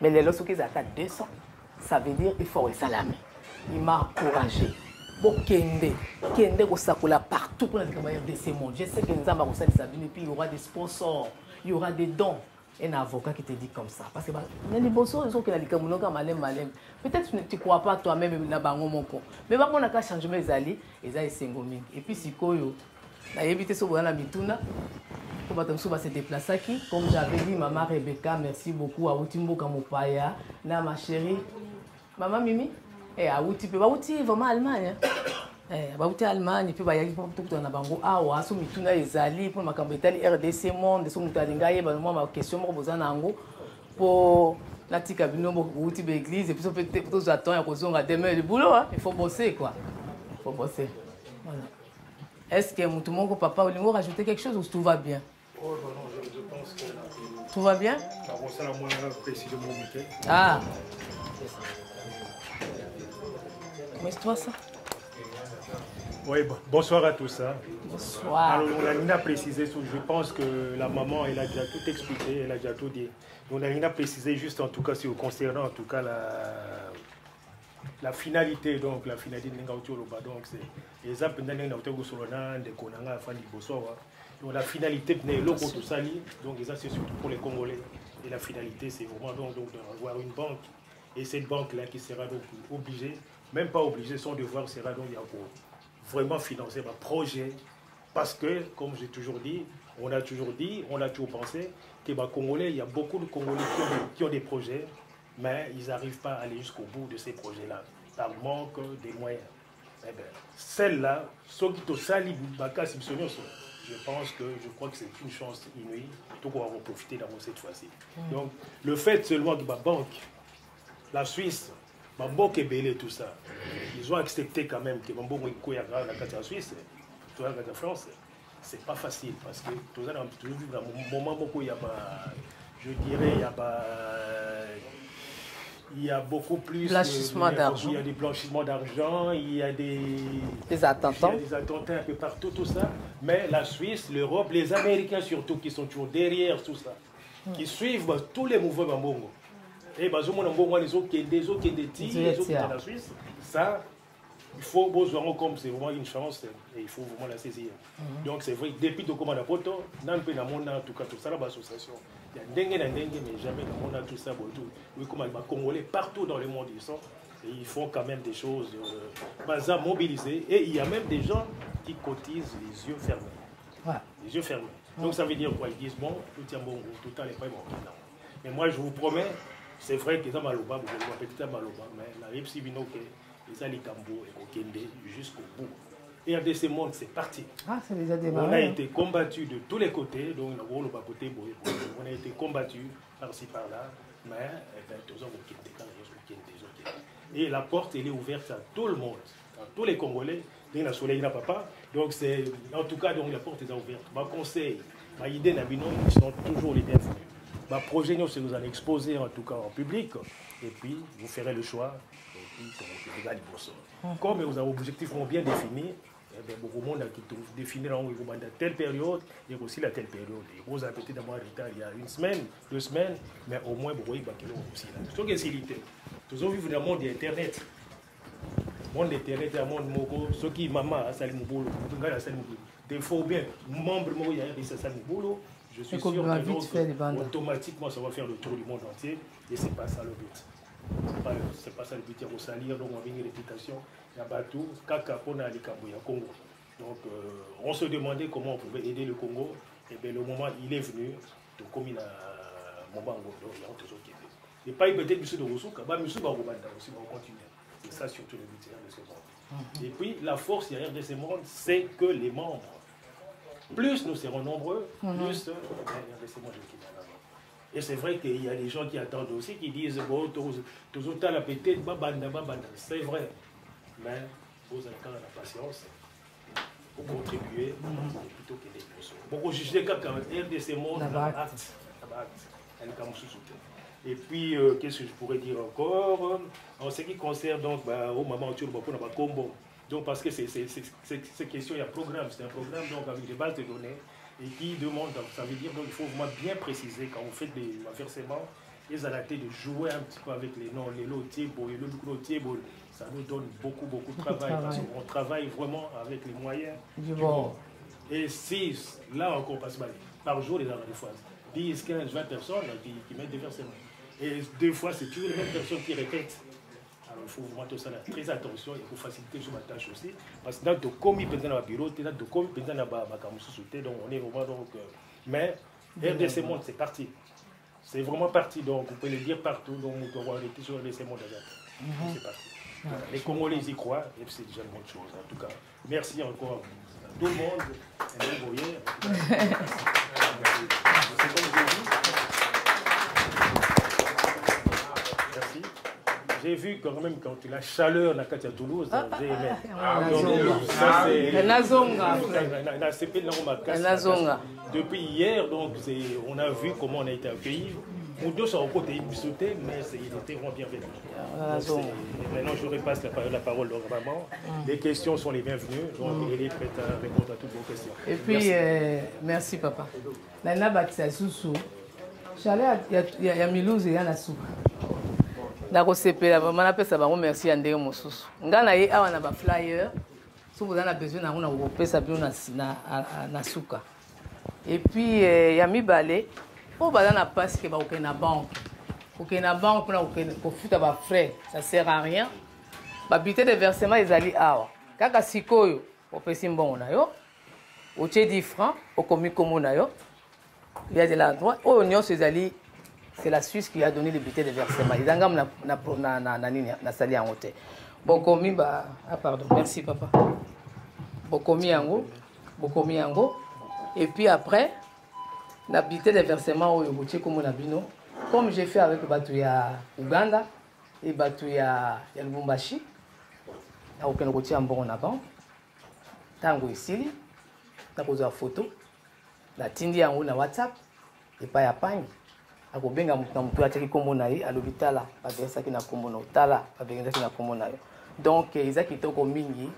mais les lorsqu'ils qu'ils attaquent 200, ça veut dire qu'il faut salamé. Il m'a encouragé. Bon, Kende Kosakula partout pour la de ces mondes. Je sais que nous avons ça, et puis il y aura des sponsors, il y aura des dons. Un avocat qui te dit comme ça. Parce que les bossos, ils ont que peut-être que tu ne crois pas toi-même là-bas, mais on a qu'à changer mes alliés, et ça, c'est ngomi. Et puis, si Koyo, la évité sur la mituna, pour se déplacer qui, comme j'avais dit, maman Rebecca, merci beaucoup à Outimbo Kamopaya, ma chérie, maman Mimi, et à Outimbo, vraiment Allemagne. Bauti Allemagne puis bayaki pour tout na bango awa so mituna ezali pour makambo etali RDC monde so mutalinga yeba moi ma question mo bozana ngo pour la tika bino mo bouti be église et puis so peut-être tous attend ya kozonga demain le boulot hein? Il faut bosser quoi. Il faut bosser. Voilà. Est-ce que tout le monde papa olingo rajouter quelque chose ou tout va bien? Oh non, je pense que tout va bien? Ah. Mais toi ça. Oui, bonsoir à tous. Hein. Bonsoir. Alors, on a précisé, je pense que la maman, elle a déjà tout expliqué, elle a déjà tout dit. On a précisé juste en tout cas, concernant en tout cas la finalité, donc la finalité de Ngautoloba. Donc, c'est les apps de Ngautoloba, de Konanga, Fandi Bosowa. Donc, la finalité de Loko Toussali, donc ça c'est surtout pour les Congolais. Et la finalité, c'est vraiment donc d'avoir une banque. Et cette banque-là qui sera donc obligée, même pas obligée, son devoir sera donc pour vraiment financer un projet. Parce que, comme j'ai toujours dit, on a toujours pensé que les Congolais, il y a beaucoup de Congolais qui ont des projets, mais ils n'arrivent pas à aller jusqu'au bout de ces projets-là, par manque des moyens. Eh bien, celle-là, je crois que c'est une chance inouïe, tout qu'on va en profiter dans cette fois-ci. Donc, le fait seulement que la banque, la Suisse, Bambo Kebele, tout ça, ils ont accepté quand même que Bambo Mouikoya la Suisse, tout la France, c'est pas facile parce que tout ça, dans un moment où il y a, je dirais, il y a beaucoup plus blanchissement d'argent. Il y a des blanchissements d'argent, il y a des attentats un peu partout, tout ça. Mais la Suisse, l'Europe, les Américains surtout, qui sont toujours derrière tout ça, qui suivent tous les mouvements Bambongo. Et les autres qui sont dans la Suisse, ça, il faut voir comme c'est vraiment une chance et il faut vraiment la saisir. Donc c'est vrai que depuis le commandant Poto, dans le pays, en tout cas, tout ça, l'association, il y a dengue, mais jamais dans le monde, tout ça, oui, comme les Congolais, partout dans le monde, ils sont, et ils font quand même des choses mobilisées. Et il y a même des gens qui cotisent les yeux fermés. Ouais. Les yeux fermés. Donc ça veut dire quoi? Ils disent, bon, tout est bon, tout le temps, les pas bon. Mais moi, je vous promets, c'est vrai que ça maloba, petit maloba, mais la Ripsi Binoke, les Alikambo et Okende jusqu'au bout. Et de ces mondes, c'est parti. Ah, c'est déjà démarré. On a été combattu de tous les côtés, donc on a été combattu par-ci par-là, mais et la porte elle est ouverte à tout le monde, à tous les Congolais, donc c'est en tout cas donc la porte est ouverte. Ma conseil, ma idée n'abino, ils sont toujours les bienvenus. Ma projet, c'est vous allez exposer en tout cas en public, et puis vous ferez le choix, et puis comme vous avez des objectifs bien définis, beaucoup de monde qui définit dans telle période, et aussi la telle période. Et vous avez peut-être d'avoir retard il y a 1 semaine, 2 semaines, mais au moins vous voyez qu'il y a aussi là. Ce qui est silité. Nous vivons dans le monde d'Internet. Le monde d'Internet, c'est un monde moko, ceux qui maman a salé mon boulot, des faux bien, membres il y a des salé mon boulot. Je suis sûr que automatiquement ça va faire le tour du monde entier et c'est pas ça le but. C'est pas ça le but, il y a salir, donc on a une réputation, il y a Batou, Kakapona, Alikambo, Congo. Donc on se demandait comment on pouvait aider le Congo, et bien le moment il est venu, de comme il a Mobango, Et pas peut-être monsieur de Rousouka, monsieur Barobanda aussi va continuer. C'est ça surtout le but de ce monde. Et puis la force derrière de ce monde, c'est que les membres, plus nous serons nombreux, plus derrière de ce monde qui va là. Et c'est vrai qu'il y a des gens qui attendent aussi, qui disent bon, tous autant la peut-être, babanda. C'est vrai. Mais vous avez quand même la patience pour contribuer plutôt que des personnes. Beaucoup juger quand même de ces mondes, et puis, qu'est-ce que je pourrais dire encore en ce qui concerne donc au moment où tu le vois pour le combo. Donc parce que c'est question, il y a un programme, c'est un programme donc avec des bases de données et qui demande, donc, ça veut dire donc il faut vraiment bien préciser quand vous faites des versements, ils arrêtent de jouer un petit peu avec les noms, les lotiers, le lotier, ça nous donne beaucoup de travail parce qu'on travaille vraiment avec les moyens du monde. Et si, là encore, par jour, les fois 10, 15, 20 personnes qui mettent des versements. Et des fois, c'est toujours les mêmes personnes qui répètent. Alors, il faut vraiment tout ça là, très attention, il faut faciliter sur ma tâche aussi. Parce que dans le commis, dans le bureau, dans le commis, dans le donc on est vraiment donc. Mais RDC Monde, c'est parti. C'est vraiment parti, donc vous pouvez le dire partout, donc on va arrêter sur RDC Monde. C'est parti. Voilà. Les Congolais y croient, et c'est déjà une bonne chose. En tout cas, merci encore à tout le monde. Et vous voyez, c'est comme je dis. Merci. J'ai vu quand même quand la chaleur dans Katia Toulouse, j'ai aimé. Depuis hier, donc on a vu comment on a été accueillis. Nous deux sont côté sauté, mais il était vraiment bienvenu. Maintenant, je repasse la parole donc vraiment. Les questions sont les bienvenues, donc elle est prête à répondre à toutes vos questions. Et puis, merci papa. Nana Batsa Soussou. Charles, il y a Milouz et il y a Nassou. D'accord, c'est pas vraiment la personne. Merci à Ndé Moussous. On a eu un flyer. Si vous avez besoin, on a un ça Nasuka. Et puis, il y a mis balai. Pour que na passe que ba na banque. Pour na banque pour futa ba frais, ça sert à rien. Ba bulletin de versement ezali awa. Kaka sikoyo, opesi mbongo na yo. Otie 10 francs, okomi komo na yo. Il y a de l'endroit. Oh, c'est la Suisse qui a donné les bulletins de versement. Ils na sali en hôtel. Bokomi ba pardon, merci papa. Bokomi yango. Et puis après na bulletin de versement au Yoboutier comme on a bino. Comme j'ai fait avec Batouya Uganda et Batouya Lubumbashi. Na aucun côté en bon avant. Tango ici, na poser photo. Na tindi yango na WhatsApp et pas ya pangi. Akobenga mutu atiki kombo na ye à l'hôpital là, babengisaki na kombo na otala, babengisaki na kombo na yo. Donc eza kitoko mingi.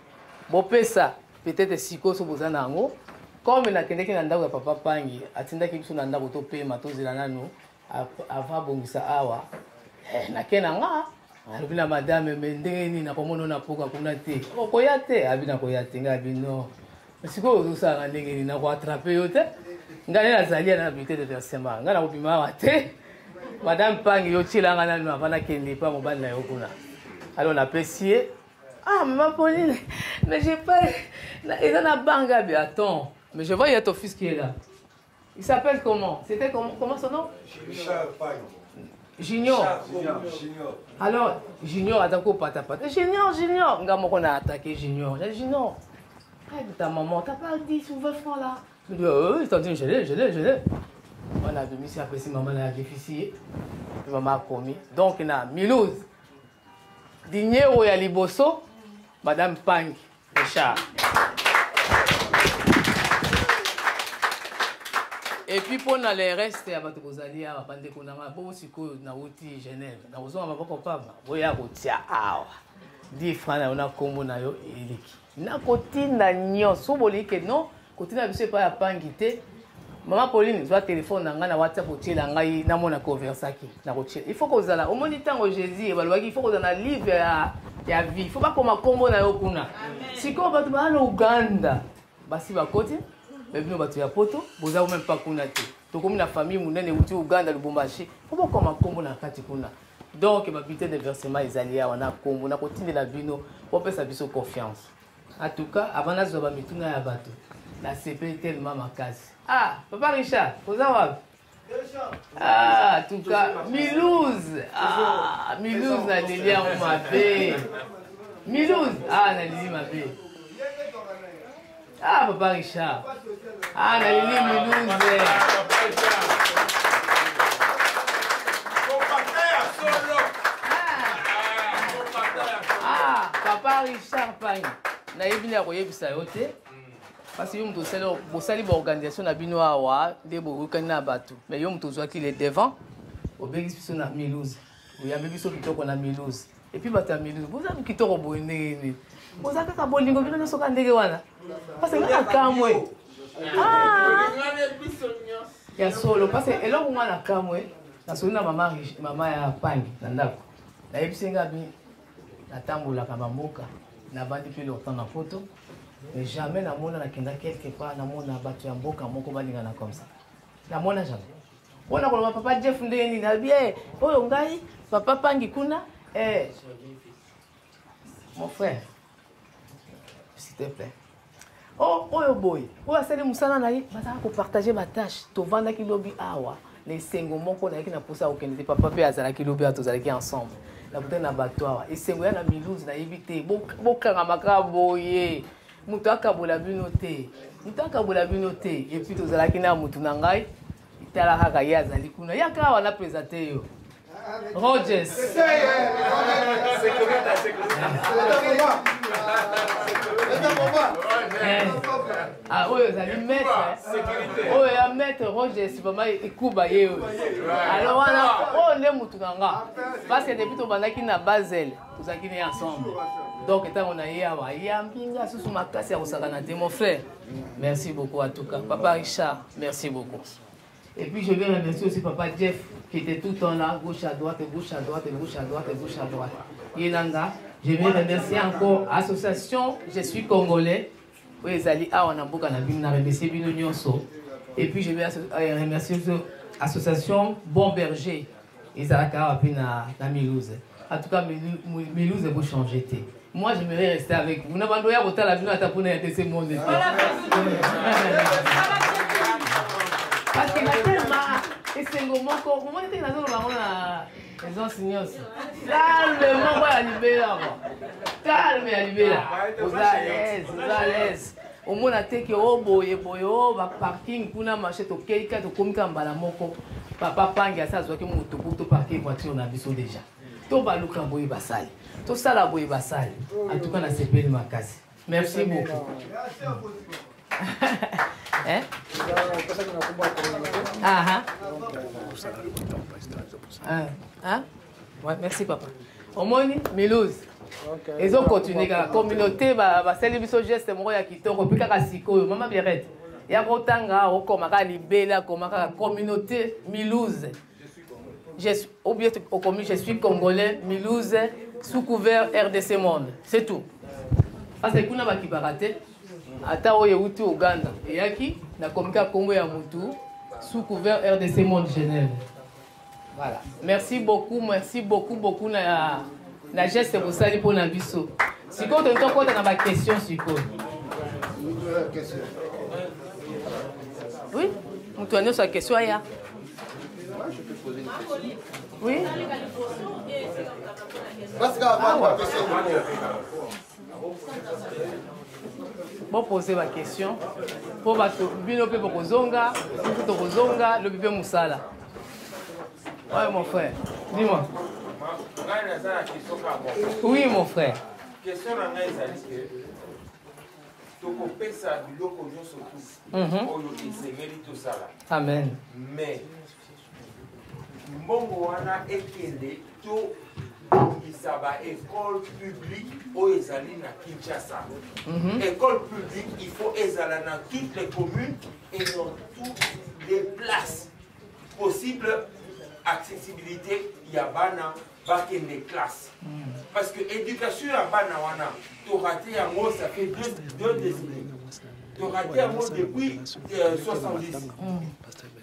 Bopesa peut-être siko so bozana yango. Comme na kendeki na ndako ya papa pangi, atindaki biso na ndako to pema to zela nanu ava bongisa awa. Na kenanga, alobi na madame mendeni na komono na poka kuna te. Okoya te, abi na koya te ngabi no. Siko ozosala ndenge ni na ko attraper yo te. Ngane nazali na bulletin de versement. Ngana kopima wa te. Madame pangi yo tshilanga nanu avana kende pa mobali na yo kuna. Alors on a apprécié. Ah, maman Pauline, mais j'ai pas. Ils ont un bangabi, attends. Mais je vois, il y a ton fils qui est là. Il s'appelle comment? C'était comment son nom? Junior. Alors, Junior, attends, pata. Junior. On a attaqué Junior. J'ai dit, Junior, ta maman, t'as pas dit sur 20 francs là? Je dis, oui, t'as dit, je l'ai. On a demi, c'est après si maman a déficit. Maman a commis. Donc, il y a Milouz. Dinero ya Liboso, Madame Pang, Richard. Et puis pour le reste, il y a des choses qui sont à Genève. Nous avons des choses à 10 francs, on a combo na yo eliki. Na kotina nyonso bolike non, kotina biso pa ya pangité. Maman Pauline, soit téléphone na WhatsApp otie la ngai na mona conversaki na kotie. Il faut que ozala au moni tango Jésus et balwaki, il faut que ozala livre ya vie. Il faut pas comme kombo na yo kuna. Siko batu ba na Uganda. Basi bakoti, bebino batu ya poto, boza même pas kuna te. To comme na famille munene uti Uganda Lubumbashi. Faut pas comme kombo na kati kuna. Donc ma bulletin de versement ezali ya wana kombo na kotindela bino, po pesa biso confiance. En tout cas, avant na zoba mituna ya bato. La CP tellement makasi. Ah, papa Richard, vous avez Ah, en tout cas, Milouz. Ah, Milouz n'a lili à ma paix. Milouz. Ah, n'a lili ma paix. Ah, Papa Richard. Ah, n'a lili Milouz. Ah, Papa Richard Pagne. N'a eu bien à ça parce que vous savez l'organisation a bino awa de bokana bato mais yo mto zwa qu'il est devant au bénéfice na Milouz il y a bénéfice kitoko na Milouz et puis bata Milouz vous avez kitoko boyene vous avez ka bolingo bino na soka ndege wana parce que na kamwe ah ya solo parce que eloko mwana kamwe na solo na mama ya pangi na ndako na ebisenga bi na tambola ka bamboka na bandi pe le temps na photo. Mais jamais na mona na kenda quelque part na mona batu ya mboka moko balingana comme ça. Na mona jamais. Ona kwa papa Jeff ndeni na bien. Oyo ngai papa Pangi kuna mon frère. S'il te plaît. Oh oyo boy. Oyo asali musana na ye bataka ko partager ma tâche. To vanda ki lobi awa. Les sengo moko na yaki na posa okende papa pe azala ki lobi atozalaki ensemble. Na bouteille na bato awa. Et sengo ya na Milouz na yebite. Boka ngamaka boye. Mutu akabola bino te et puis tozalaki na mutu na ngai itala kaka ye azali kuna yaka wana présenter yo Rogers ah oyo ezali maître oyo ya maître Rogers vraiment ekuba ye alors wana oyo nde mutu na nga parce que depuis tobandaki na Basel tozalaki ne ensemble. Donc, on a eu mon frère. Merci beaucoup à tout cas. Papa Richard, merci beaucoup. Et puis, je vais remercier aussi Papa Jeff, qui était tout le temps là, gauche à droite, gauche à droite, gauche à droite, gauche à droite. Yelanga, je vais remercier encore l'association Je suis Congolais. Oui, Zali, on a beaucoup remercié Bino Nyonso. Et puis, je vais remercier l'association Bon Berger. Ils ont na Milouz. En tout cas, Milouz est beau changer. Moi, j'aimerais rester avec vous. Vous n'avez pas de la vie à taponner de ce monde. Parce qu'il a tellement. Et c'est un moment qu'on. Comment était dans les enseignants. Calmement, on va libérer là. Calme, à libérer. Vous à l'aise. Au moins, on a été au boye, parking, pour na marché, au Keika, au Komika, Mbalamoko. Papa Pangi, ça, soit que mon auto pour parquer voiture, on a vu ça déjà. Tout va nous camboyer basal. Tout ça la boye basal. En tout cas, on a CPL Makasi. Merci beaucoup. Hein? Ouais, merci papa. Au moins, Milouz. Ils ont continué la communauté, va célébrer ce geste, moi, il y a qui t'ont repris qu'à Siko, maman Birette. Il y a Rotanga, Okomaka, Libela, Komaka, communauté Milouz. Je suis Congolais, Milouz, sous couvert RDC Monde. C'est tout. Parce que kuna bakibarate, ata oye uti Uganda. Et yaki, na komika Congo ya mutu, sous couvert RDC Monde Genève. Voilà. Merci beaucoup na geste pour ça pour na biso. Si quand on compte na ba question siko. Oui, on tourne sa question aya. Je peux poser une question. Oui. Parce qu'avant la question. Bon poser ma question. Pour bino pe bokozonga, pour kozonga, le bébé musala. Ouais mon frère. Dis-moi. Oui mon frère. Question na ngai ezali ke tokopesa biloko nyonso tu oyo esengeli tosala. Amen. Mais mbongo wana ekende tobongisa baécole publique oyo ezali na Kinshasa. École publique, il faut ezala dans toutes les communes et dans toutes les places possibles. Accessibilité, il y a bana bakende classe. Parce que l'éducation à bana wana, tu raté un mot, ça fait deux décennies. Tu raté un mot depuis 70.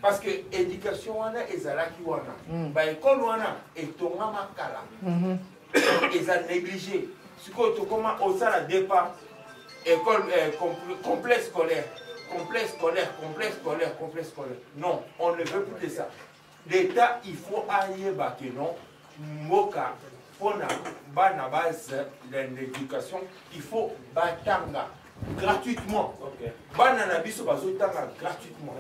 Parce que l'éducation wana ezalaki wana. Ba école wana etonga makala. Ils négligé. Ce que tu commences au sala départ école complexe scolaire. complexe scolaire. Non, on ne veut plus de ça. L'État, il faut aller que non, Moka, pour la base de l'éducation, il faut batanga gratuitement. Banana biso bazotanga gratuitement.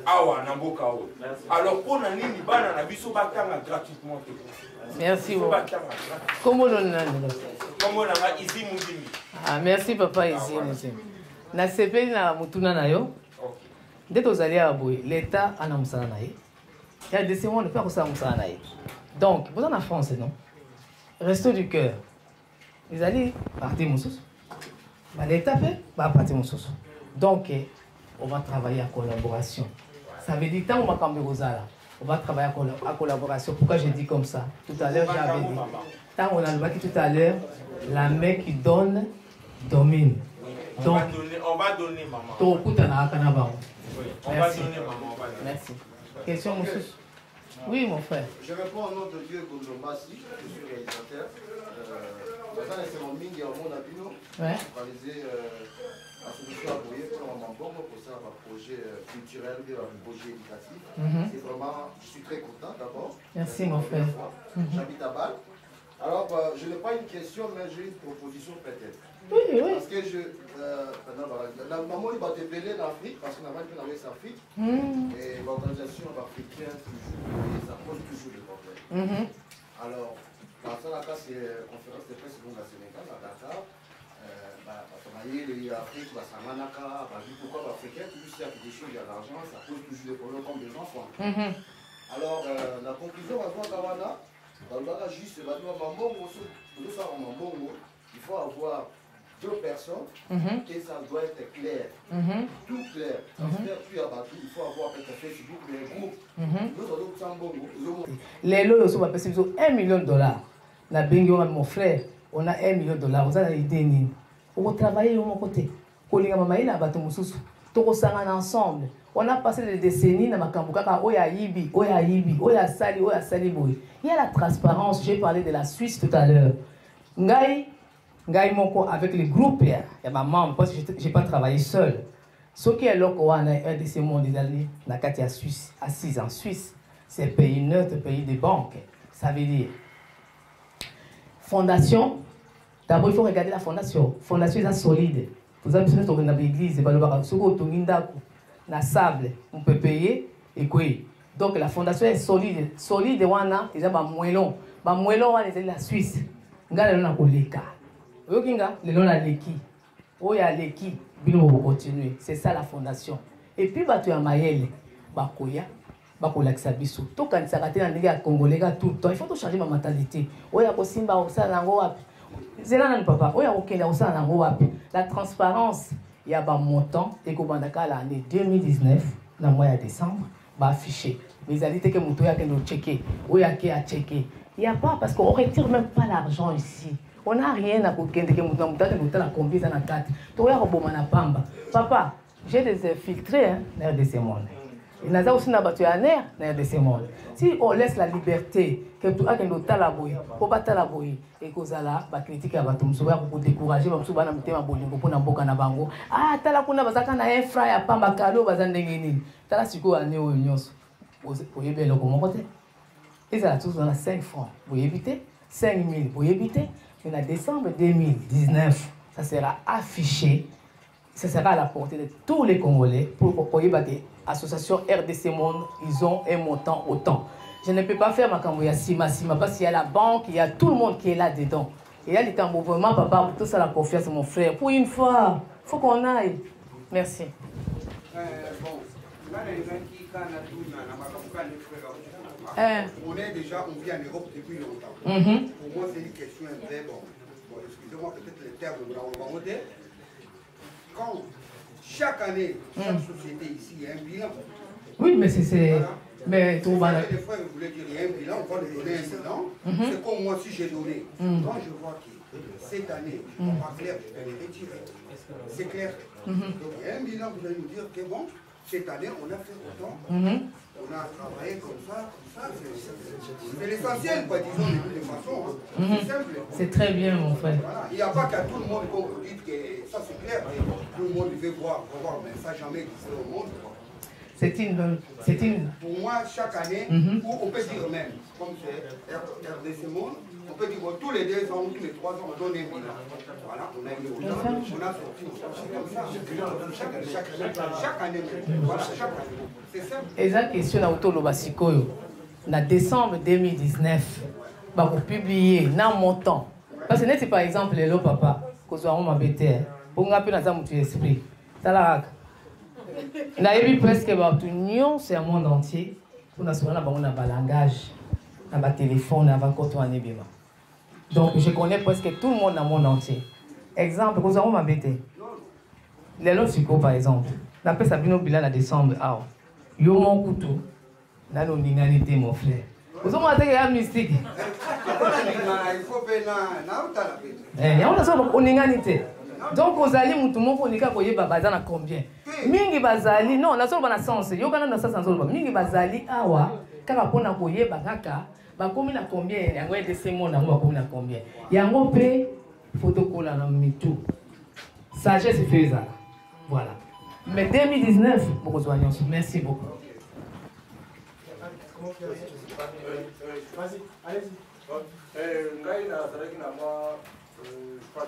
Awa na mboka o. Alors pour nani ni banana biso batanga gratuitement. Merci beaucoup. Comment on a ici mundimi. Ah merci papa ici monsieur. Na sepeli na mutuna na yo. Dès que allez à Boy, l'État a namusana na ye. Il y a des sémones pas que ça musana na ye. Donc, vous en France non. Resto du cœur. Ils allaient partir moussous. L'État fait va partir moussous. Donc, on va travailler en collaboration. Ça veut dire tant on va camber aux ala. On va travailler en collaboration. Pourquoi je dis comme ça? Tout à l'heure, j'avais dit. Tant on a dit tout à l'heure, la main qui donne, domine. Donc, on va donner maman. Tout le monde on va donner maman. Merci. Question, monsieur? Oui, mon frère. Je réponds au nom de Dieu Gondombasi, je suis réalisateur. C'est mon ming et mon abino. Réaliser la solution à Boyer pour un bon pour ça, un projet culturel et un projet éducatif. C'est vraiment, je suis très content d'abord. Merci, mon frère. J'habite à Bâle. Alors, je n'ai pas une question, mais j'ai une proposition peut-être. Oui. Parce que la maman il va te appeler l'Afrique, parce qu'on a mal fait l'Afrique Afrique, et l'organisation africaine, ça pose toujours des problèmes. Alors, dans ce cas, c'est la conférence de presse au Sénégal, à Dakar. L'Afrique, pourquoi l'Africain, toujours s'il y a quelque chose, il y a l'argent, ça pose toujours des problèmes comme des enfants. Alors, la conclusion, on va voir Kawana, juste, il faut avoir deux personnes et ça doit être clair. Tout clair. Il faut avoir un Facebook, les groupes. Les lots sont passés $1 million. La bingo, mon frère, on a $1 million. Vous avez idée. On va travailler de mon côté. Ensemble. On a passé des décennies dans Makambuka, Oya Yibi, Oya Yibi, Oya Sali, Oya Saliboui. Il y a la transparence, j'ai parlé de la Suisse tout à l'heure. Ngai Moko avec les groupes, il y a ma maman, parce que je n'ai pas travaillé seul. Ce qui est là, un de ces mondes des années, Nakatia Suisse, assise en Suisse, c'est pays neutre, pays des banques. Ça veut dire fondation. D'abord, il faut regarder la fondation. Fondation est solide. Vous avez besoin de l'église, na sable, on peut payer et quoi. Donc la fondation est solide. Solide, wana, ils ont moellon. Moellon, c'est la Suisse. Nga le na koleka. Yokinga, le long la leki. Oya leki, bino continuer. C'est ça la fondation. Et puis batu ya mayele, bakoya, bakolakisa biso. To kanisa kate na ndenge ya congolais tout le temps. Il faut tout changer ma mentalité. Oya ko simba osala nango wapi. Zela na papa, oya okenda osala nango wapi. La transparence. Il y a un montant et que l'année 2019, dans le mois de décembre, va afficher. Mais ils ont dit que nous avons checké, ou il y a checké. Il n'y a pas, parce qu'on ne retire même pas l'argent ici. On n'a rien à coquer, que nous avons combien dans la carte. Papa, j'ai des infiltrés dans RDC Monde. Il y a aussi battu un air dans RDC Monde. Si on laisse la liberté, que tout le monde a la bouille, pour battre la bouille, et que ça là, va critiquer à Batum, pour décourager, pour mettre ma bolingo, pour n'importe na bango. Ah, t'as kuna bazaka na un frère à Pamba Kalo, bazandengeni. T'as la siko à Néo Unions, pour y aller le côté. Et ça, tous dans 5 francs, pour y éviter, 5 000 pour y éviter. Mais en décembre 2019, ça sera affiché, ça sera à la portée de tous les Congolais pour y battre. Association RDC Monde, ils ont un montant autant. Je ne peux pas faire ma cambouya sima parce qu'il y a la banque, il y a tout le monde qui est là-dedans. Et il y a les tambours, vraiment, papa, pour tout ça, la confiance, mon frère. Pour une fois, il faut qu'on aille. Merci. On est déjà, on vit en Europe depuis longtemps. Pour moi, c'est une question un peu bon. Excusez-moi, peut-être les termes, on va voter. Quand chaque année, chaque société ici, il y a un bilan. Oui, mais c'est... Voilà. Mais tout va là. Des fois, vous voulez dire, il y a un bilan, on va lui donner un bilan. C'est comme moi, si j'ai donné. Quand je vois que cette année, on va clair, je vais les retirer. C'est clair. Donc, il y a un bilan, vous allez nous dire que bon, Cette année, on a fait autant. On a travaillé comme ça. C'est l'essentiel, quoi, disons, de toutes les façons. Hein. C'est simple. C'est très bien, mon frère. Voilà. Il n'y a pas qu'à tout le monde, comme vous dites, que ça c'est clair. Tout le monde veut voir, mais ça jamais existé au monde. Pour moi, chaque année, on peut dire même, comme c'est RDC Monde, on peut dire tous les 2 ans ou tous les 3 ans, on donne un bilan. Voilà, on a eu on a sorti comme ça. Chaque année, voilà, chaque année. C'est simple. Et la question à Autolobasikoyo, en décembre 2019, bah vous publiez dans mon temps. Parce que n'est-ce par exemple le papa, que soit on m'embêté, pour nous appeler dans un esprit. Ça la on a vu presque tout l'union, c'est un monde entier. On a souvent un langage, un téléphone, un côté en ébima. Donc je connais presque tout le monde dans le monde entier. Exemple, vous avez m'embêté. Les lots psycho par exemple. D'après Sabino Bilan en décembre, yo mon couteau, là nous n'inganité mon frère. Vous avez dit qu'il y a un mystique. Il faut payer il y a un inganité. Donc, aux alliés, tout le monde peut dire combien. Mingi bazali, non, na solo na sens. Yo kana na sens solo. Mingi bazali awa, kaka pona koye bakaka, ba komi na combien, yango de ces mots na ba komi na combien. Yango pe photo kola na mitu. Sagesse fait ça. Voilà. Mais 2019, beaucoup de soignants. Merci beaucoup. Vas-y, allez-y.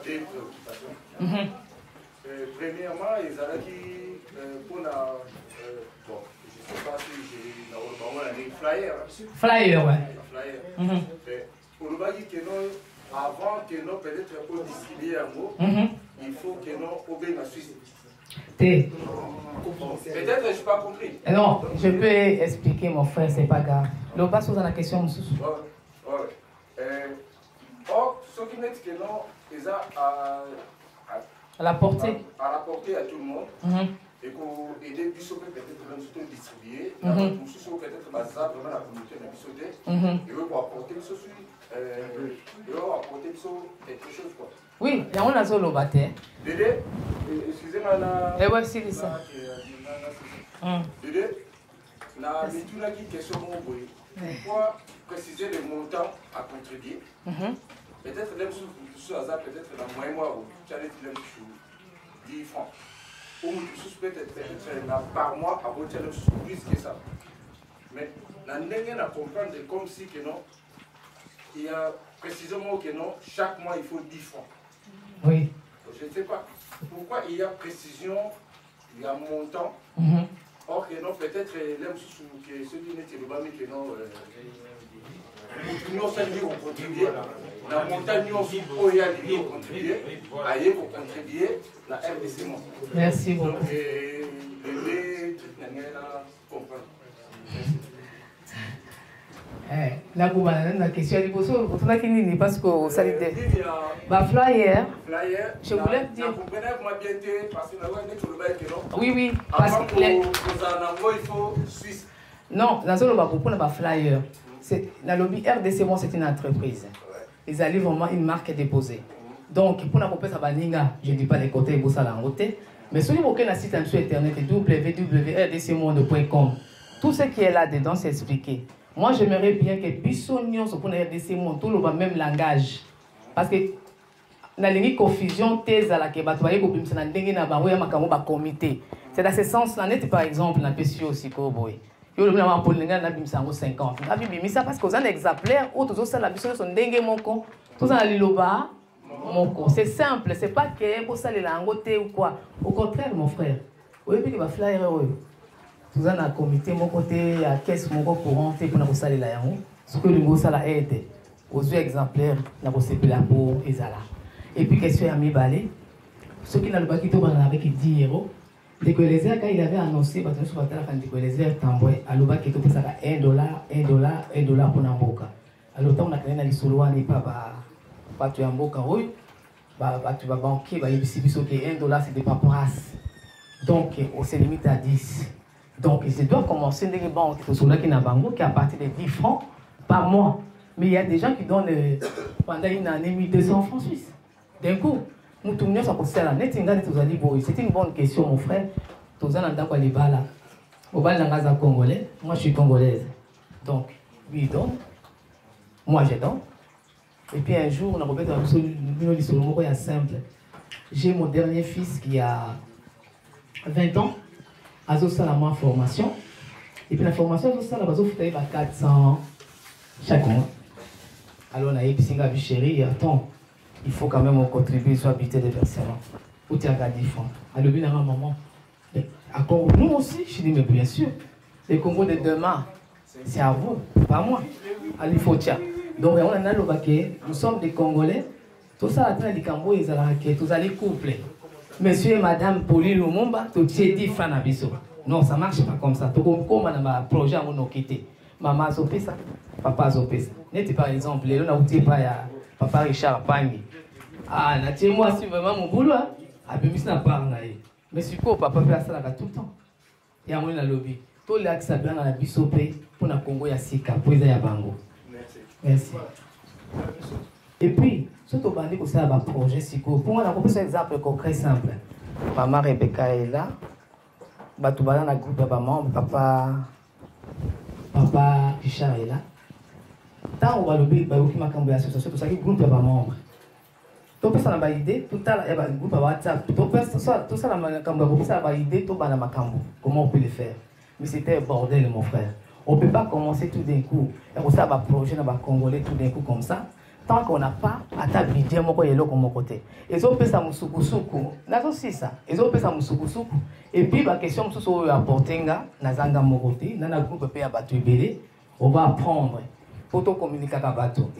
Deux préoccupations. Premièrement, ils allaient pour la. Bon, je ne sais pas si j'ai un flyer. Flyer, ouais. Flyer. Pour le bail que nous, avant que nous peut-être pour distribuer un mot, il faut que nous obéissions à Suisse. Peut-être je n'ai pas compris. Non, je peux expliquer, mon frère, c'est pas grave. Le passe à la question. Or, ce qui met que non, ils à la portée. À la portée à tout le monde. Et qu'on aide Bissot peut-être même surtout distribuer. Pour ceux peut-être bazar vraiment la communauté de Bissot. Et eux pour apporter Bissot sur. Et eux apporter Bissot quelque chose quoi. Oui, il y a un azolo bâté. Dédé, excusez-moi là. Et voici les ça. Dédé, la mituna qui question mon boy. Pourquoi préciser le montant à contribuer? Peut-être même sous hasard, peut-être dans le moyen mois où tu as les 10 francs. Ou peut-être par mois, à votre plus que ça. Mais la dernière à comprendre comme si que non, il y a précisément que non, chaque mois il faut 10 francs. Oui. Je ne sais pas pourquoi il y a précision, il y a montant. Or que non, peut-être l'homme que celui qui le bami que non. Nous sommes on contribuer. La montagne nous sommes contribuer. Aïe pour contribuer la RDC. Merci beaucoup. Donc les comprendre. La question est posée parce que ça l'était. Flyer. Je voulais dire. Oui, oui. Parce que il faut Suisse. Non, dans le beaucoup on a flyer. La lobby RDC, c'est une entreprise. Ils allaient vraiment une marque déposée. Donc, pour la couper ça je ne dis pas les côtés, vous ça côté. Mais si vous avez un site internet www.rdcmonde.com, tout ce qui est là-dedans, c'est expliqué. Moi, j'aimerais bien que Bissonion soit pour la RDC Monde, tout le même langage. Parce que dans la confusion, c'est dans ce sens-là, par exemple, dans le PCO aussi, yo le blanc pour les gars na bimisa ngo 50 na bimisa parce que aux un exemplaire ou tous ça la biso son ndenge moko tous ça liloba moko c'est simple, c'est pas que pour ça les langoté ou quoi, au contraire mon frère oui puis va flyer tous ça na comité mon côté à caisse moko courant pour na ça la yango ce que le ça la aide aux exemplaires na ko sepela pour ezala et puis question ya mibale ceux qui na le bakito ba avec 10 €. Décolézer, quand il avait annoncé, parce que Décolézer tamboué, à l'oba qui était $1, $1 pour Namboka. Alors, tant on a créé dans les solo, n'est pas tu Namboka, oui, tu vas banquer, $1, c'est des paperasses. Donc, on se limite à 10. Donc, il doit commencer des banques qui n'a pas qui à partir de 10 francs par mois. Mais il y a des gens qui donnent pendant une année 1200 francs suisses. D'un coup. C'est une bonne question, mon frère. Oban congolais, moi je suis congolaise. Donc, lui il donne, moi je donne. Et puis un jour, on a repris dans le simple. J'ai mon dernier fils qui a 20 ans, à la formation. Et puis la formation, il y a 400 chaque mois. Alors on a dit, chérie, attends, il faut quand même contribuer sur l'habitude des versements. Pour te regarder, alors bien maman. Nous aussi, je dis, mais bien sûr, le Congo de demain, c'est à vous, pas à moi. Alors il faut tiens. Donc on a dit, nous sommes des Congolais, tout ça, la Cambo, ils allaient coupler. Monsieur et madame Pauline Lumumba, tout est dit, Fanabiso. Non, ça ne marche pas comme ça. Tout comme on a un projet, on a quitté. Maman a fait ça, papa a fait ça. N'était par exemple, on a dit, papa Richard Pagni. Ah, moi, c'est vraiment mon boulot. Ah, mais je ne pas mais si papa fait ça tout le temps. Il y a un lobby. Tout le ça bien dans la bisopé pour le Congo ya Sika, pour les Bango. Merci. Et puis, surtout bandit pour ça un projet Siko. Pour moi, on a un exemple concret simple. Maman Rebecca est là. Batouba dans le groupe de maman, papa Richard est là. Tant on va lobby, bah aucune macambo association, tout ça qui groupe de maman. Tout ça n'a idée, tout ça il y a un groupe WhatsApp, tout ça n'a idée, tout ça macambo. Comment on peut le faire? Mais c'était un bordel mon frère. On ne peut pas commencer tout d'un coup. Et on ça va projet dans Congolais tout d'un coup comme ça. Tant qu'on n'a pas à ta budget, moi je suis mon côté. Ils ont fait ça musukusuku. N'a aussi ça. Ils ont fait ça musukusuku. Et puis la question c'est sur apporter nazanga mon côté, dans le groupe pays à battu belé, on va apprendre. Pour communiquer avec bateau.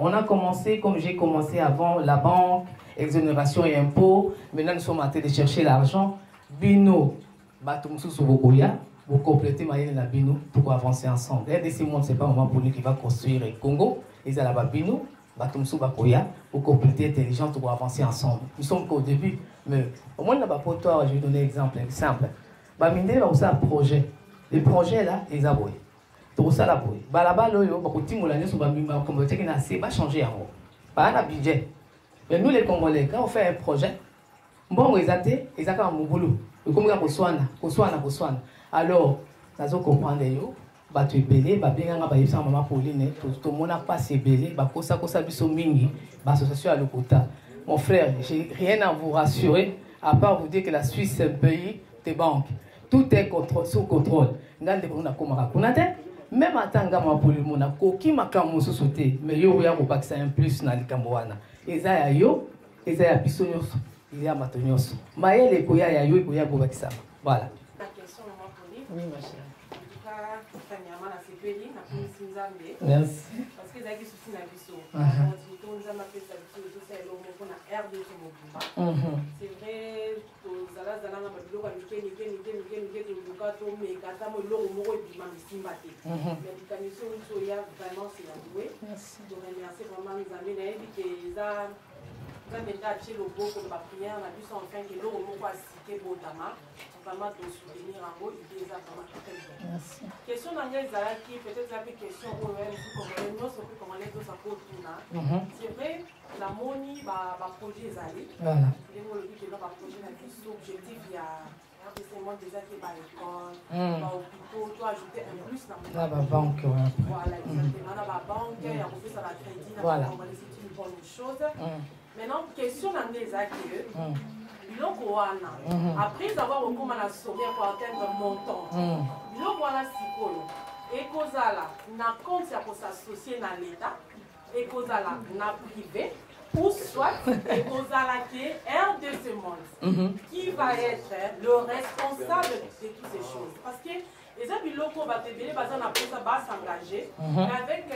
On a commencé, comme j'ai commencé avant, la banque, exonération et impôts. Maintenant, nous sommes en train de chercher l'argent. Bino, bateau Moussou Bokoya, vous complétez la Bino pour avancer ensemble. RDC Monde, ce n'est pas un moment pour nous qui va construire le Congo. Ils ont la Bino, bateau Moussou Bokoya, pour compléter intelligent pour avancer ensemble. Nous sommes qu'au début, mais au moins, là-bas, pour toi, je vais donner un exemple simple. Baminde, il va aussi un projet. Les projets là, ils ont tout ça là boy balaba loyo bakoti molane so ba mimba comme te na c'est pas changer en haut pas na budget mais nous les Congolais quand on fait un projet bon exacté exactement mon boulot comme ça ko alors ça zo comprendre yo ba tu belé ba bien nga ba yisa maman Pauline tout mon a pas c'est belé ba ko ça biso mingi ba association à l'Okota mon frère j'ai rien à vous rassurer à part vous dire que la Suisse c'est un pays de banques tout est sous contrôle ngande ko na komaka kunate. Même en tant que pour le monde, qui m'a comme sauté, mais yo ya ko bakisa un plus na likamboana. Eza yo, eza ya bisonyos, il y a matonyos. Maël ko ya yo ko ya ko bakisa. Voilà. La question maman Pauline. Oui ma chère. En tout cas, Tanyama na sepeli na polisi nzambe. Merci. Parce que zaki souci na biso. On nous a appelé ça tout ça le mot qu'on a RD sur mon combat. C'est vrai zala na babilo ka nikeni luka to me kata mo lo mo et puis mamisimba te. Mais la commission so ya vraiment c'est la doué. Donc merci vraiment les amis na dit que ça quand on a acheté le beau pour la prière na biso enfin que lo mo kwa cité botama vraiment de soutenir en haut il est vraiment très bien. Merci. Question d'Angèle Zala qui peut-être la question où elle comme nous sommes comment les deux ça pour tout là. C'est vrai la moni ba projet Zali. Voilà. Les mots le dit que ba projet na biso objectif il y a récemment déjà qui ba école, ba hôpital, toi ajouter un plus dans la banque. Voilà, exactement dans la banque, il y a fait ça la crédit, voilà. C'est une bonne chose. Maintenant question d'Angèle Zala que après avoir recours à la sommaire pour atteindre un montant, biloko wana sikolo ekozala na compte ya s'associer na l'État, ekozala na privé, ou soit ekozala qui RDC Monde qui va être le responsable de toutes ces choses. Parce que les biloko batebele baza na pour ça va s'engager, mais avec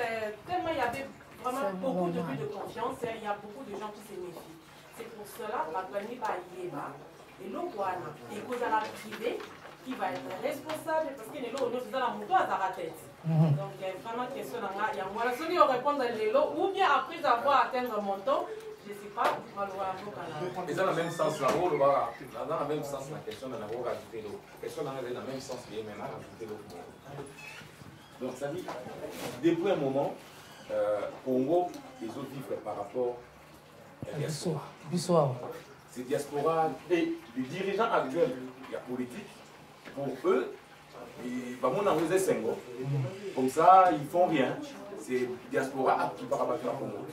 tellement il y avait vraiment beaucoup de but de confiance, il y a beaucoup de gens qui se méfient. C'est pour cela que la famille va y aller. Et l'eau, il faut la privé qui va être responsable parce que l'eau, nous avons la moto à la tête. Donc, vraiment, question il y a moi, celui qui répondre à l'eau, ou bien après avoir atteint un montant, je ne sais pas, malheureusement. Et dans le même sens, dans le même sens, la question de la rajouter l'eau. La question dans le même sens, il y a maintenant rajouter l'eau. Donc, ça dit, depuis un moment, Congo, les autres vivent par rapport à la diaspora. Ces diasporas et les dirigeants actuels, il y a politique, pour eux, Comme ça, ils font rien. C'est diaspora qui va rabattre la Congo.